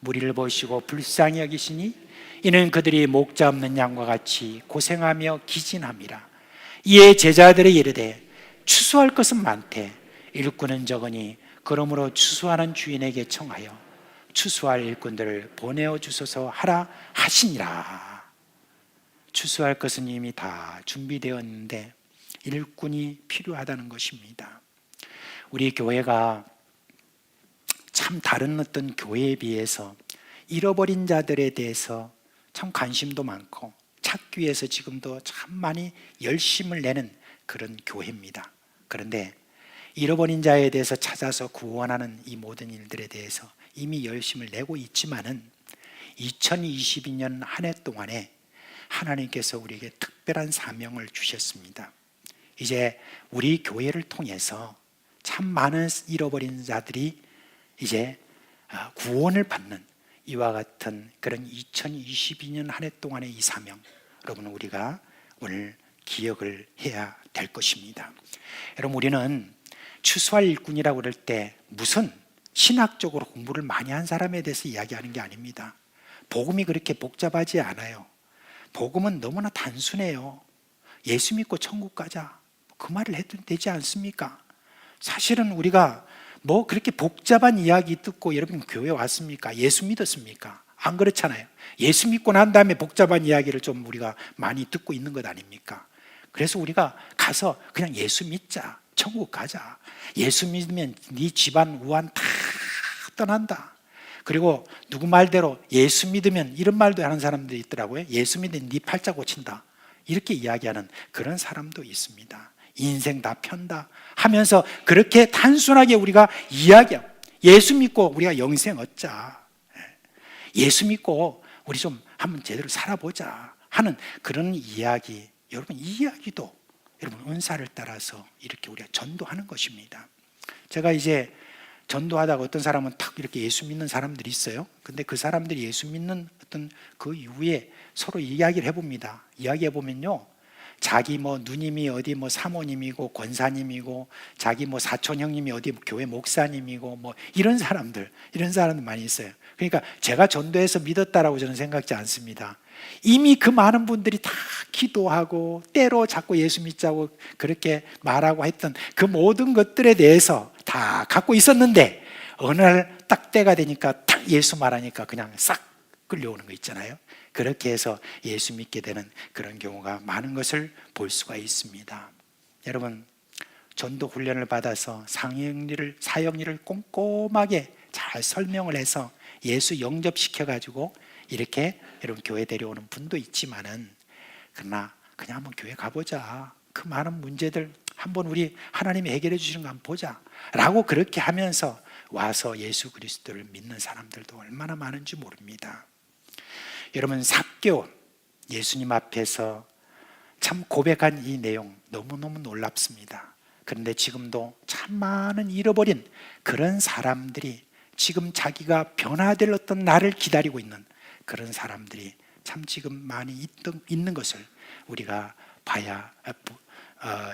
무리를 보시고 불쌍히 여기시니 이는 그들이 목자 없는 양과 같이 고생하며 기진함이라. 이에 제자들이 이르되 추수할 것은 많되 일꾼은 적으니 그러므로 추수하는 주인에게 청하여 추수할 일꾼들을 보내어 주소서 하라 하시니라. 추수할 것은 이미 다 준비되었는데 일꾼이 필요하다는 것입니다. 우리 교회가 참 다른 어떤 교회에 비해서 잃어버린 자들에 대해서 참 관심도 많고 찾기 위해서 지금도 참 많이 열심을 내는 그런 교회입니다. 그런데 잃어버린 자에 대해서 찾아서 구원하는 이 모든 일들에 대해서 이미 열심을 내고 있지만은 2022년 한 해 동안에 하나님께서 우리에게 특별한 사명을 주셨습니다. 이제 우리 교회를 통해서 참 많은 잃어버린 자들이 이제 구원을 받는 이와 같은 그런 2022년 한 해 동안의 이 사명, 여러분 우리가 오늘 기억을 해야 될 것입니다. 여러분 우리는 추수할 일꾼이라고 그럴 때 무슨 신학적으로 공부를 많이 한 사람에 대해서 이야기하는 게 아닙니다. 복음이 그렇게 복잡하지 않아요. 복음은 너무나 단순해요. 예수 믿고 천국 가자, 그 말을 해도 되지 않습니까? 사실은 우리가 뭐 그렇게 복잡한 이야기 듣고 여러분 교회 왔습니까? 예수 믿었습니까? 안 그렇잖아요. 예수 믿고 난 다음에 복잡한 이야기를 좀 우리가 많이 듣고 있는 것 아닙니까? 그래서 우리가 가서 그냥 예수 믿자, 천국 가자. 예수 믿으면 네 집안 우환 다 떠난다. 그리고 누구 말대로 예수 믿으면 이런 말도 하는 사람들이 있더라고요. 예수 믿으면 네 팔자 고친다. 이렇게 이야기하는 그런 사람도 있습니다. 인생 다 편다 하면서 그렇게 단순하게 우리가 이야기하고 예수 믿고 우리가 영생 얻자, 예수 믿고 우리 좀 한번 제대로 살아보자 하는 그런 이야기, 여러분 이 이야기도 여러분 은사를 따라서 이렇게 우리가 전도하는 것입니다. 제가 이제 전도하다가 어떤 사람은 탁 이렇게 예수 믿는 사람들이 있어요. 근데 그 사람들이 예수 믿는 어떤 그 이후에 서로 이야기를 해봅니다. 이야기해보면요, 자기 뭐 누님이 어디 뭐 사모님이고 권사님이고 자기 뭐 사촌 형님이 어디 교회 목사님이고 뭐 이런 사람들 많이 있어요. 그러니까 제가 전도해서 믿었다라고 저는 생각지 않습니다. 이미 그 많은 분들이 다 기도하고 때로 자꾸 예수 믿자고 그렇게 말하고 했던 그 모든 것들에 대해서 다 갖고 있었는데 어느 날 딱 때가 되니까 딱 예수 말하니까 그냥 싹 끌려오는 거 있잖아요. 그렇게 해서 예수 믿게 되는 그런 경우가 많은 것을 볼 수가 있습니다. 여러분 전도 훈련을 받아서 사역일을 꼼꼼하게 잘 설명을 해서 예수 영접시켜가지고 이렇게 여러분 교회 데려오는 분도 있지만은 그러나 그냥 한번 교회 가보자, 그 많은 문제들 한번 우리 하나님이 해결해 주시는 거 한번 보자 라고 그렇게 하면서 와서 예수 그리스도를 믿는 사람들도 얼마나 많은지 모릅니다. 여러분 삭개오 예수님 앞에서 참 고백한 이 내용 너무너무 놀랍습니다. 그런데 지금도 참 많은 잃어버린 그런 사람들이 지금 자기가 변화될 어떤 날을 기다리고 있는 그런 사람들이 참 지금 많이 있는 것을 우리가 봐야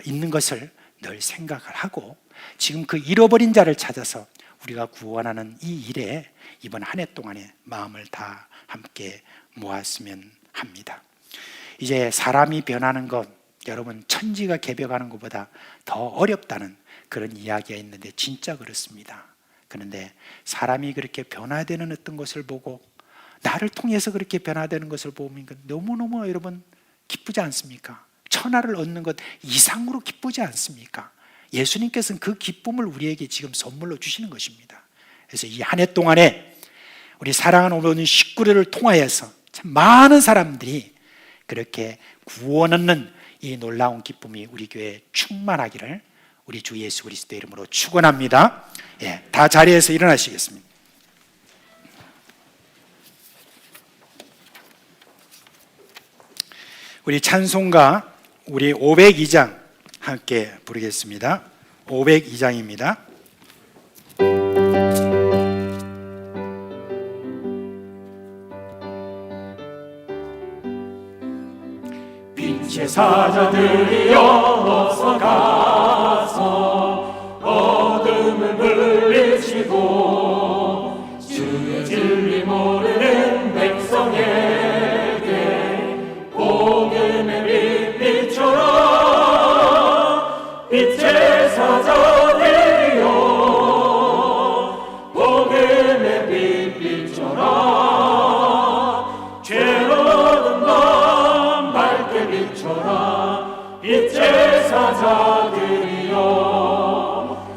있는 것을 늘 생각을 하고, 지금 그 잃어버린 자를 찾아서 우리가 구원하는 이 일에 이번 한 해 동안에 마음을 다 함께 모았으면 합니다. 이제 사람이 변하는 것, 여러분, 천지가 개벽하는 것보다 더 어렵다는 그런 이야기가 있는데 진짜 그렇습니다. 그런데 사람이 그렇게 변화되는 어떤 것을 보고, 나를 통해서 그렇게 변화되는 것을 보면 너무너무 여러분 기쁘지 않습니까? 천하를 얻는 것 이상으로 기쁘지 않습니까? 예수님께서는 그 기쁨을 우리에게 지금 선물로 주시는 것입니다. 그래서 이 한 해 동안에 우리 사랑하는 모든 식구들을 통하여서 참 많은 사람들이 그렇게 구원 얻는 이 놀라운 기쁨이 우리 교회에 충만하기를 우리 주 예수 그리스도의 이름으로 축원합니다. 예, 다 자리에서 일어나시겠습니다. 우리 찬송가 우리 502장 함께 부르겠습니다. 502장입니다. 빛의 사자들이여 어서 가서 어둠을 물리치고 주의 진리 모르는 백성에게 복음의 빛 비춰라. 빛의 사자들이여 복음의 빛 비춰라. 죄로는 밤 밝게 비춰라. 빛의 사자들이여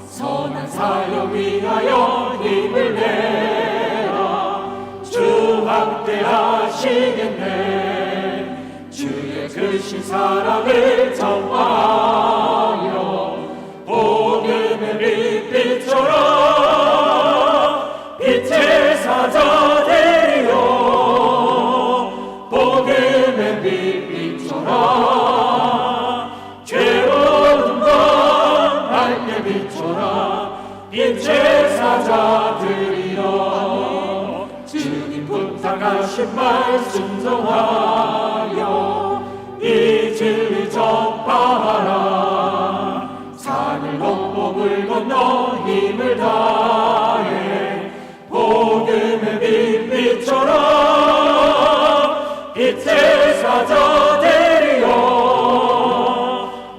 선한 사역 위하여 힘을 내라. 주 함께하시겠네. 주의 크신 사랑을 전파하여 복음의 빛 비춰라. 빛의 사자들이여 복음의 빛 비춰라. 죄로운 밤 밝게 비춰라. 빛의 사자들이여 주님 부탁하신 말 순종하여 이 진리 전파하라. 산을 넘고 물 건너 힘을 다해 복음의 빛 비춰라. 빛의 사자들이여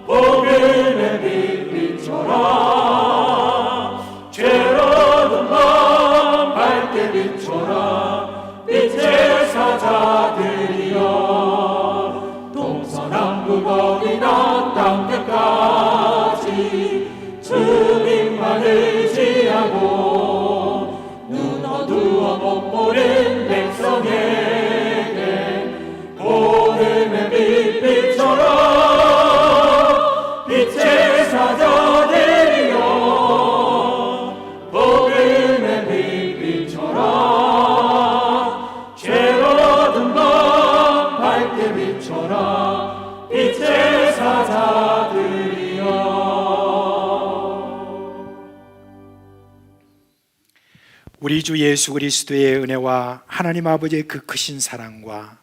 복음의 빛 비춰라. 죄로운 밤 밝게 비춰라. 빛의 사자들이여 동서남북 어디나 땅끝까지 주님만 의지하고 눈 어두워 못 보는 백성에게 복음의 빛 비춰라. 빛의 사자들이여 복음의 빛 비춰라. 죄로운 밤 밝게 비춰라. 빛의 사자들이여. 우리 주 예수 그리스도의 은혜와 하나님 아버지의 그 크신 사랑과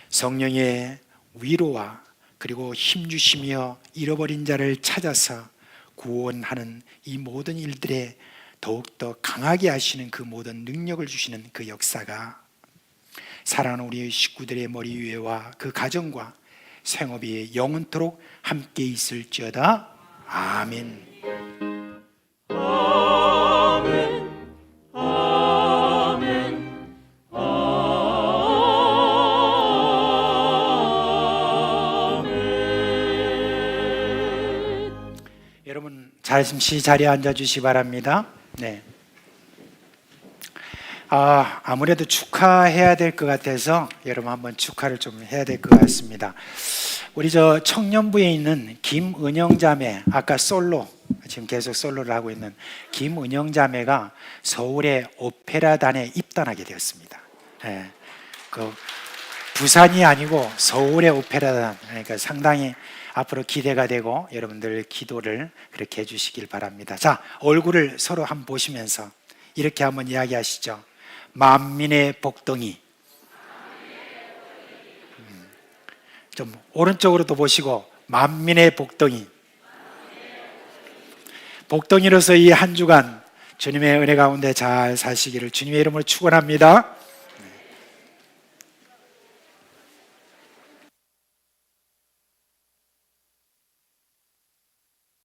성령의 위로와 그리고 힘주시며 잃어버린 자를 찾아서 구원하는 이 모든 일들에 더욱더 강하게 하시는 그 모든 능력을 주시는 그 역사가 사랑하는 우리 식구들의 머리 위에와 그 가정과 생업이 영원토록 함께 있을지어다. 아멘. 아멘. 아멘. 아멘. 여러분 잠시 자리에 앉아주시기 바랍니다. 네. 아무래도 축하해야 될 것 같아서 여러분 한번 축하를 좀 해야 될 것 같습니다. 우리 저 청년부에 있는 김은영 자매, 아까 솔로, 지금 계속 솔로를 하고 있는 김은영 자매가 서울의 오페라단에 입단하게 되었습니다. 네. 그 부산이 아니고 서울의 오페라단, 그러니까 상당히 앞으로 기대가 되고 여러분들 기도를 그렇게 해주시길 바랍니다. 자, 얼굴을 서로 한번 보시면서 이렇게 한번 이야기하시죠. 만민의 복덩이. 좀 오른쪽으로도 보시고 만민의 복덩이. 복덩이로서 이 한 주간 주님의 은혜 가운데 잘 사시기를 주님의 이름으로 축원합니다.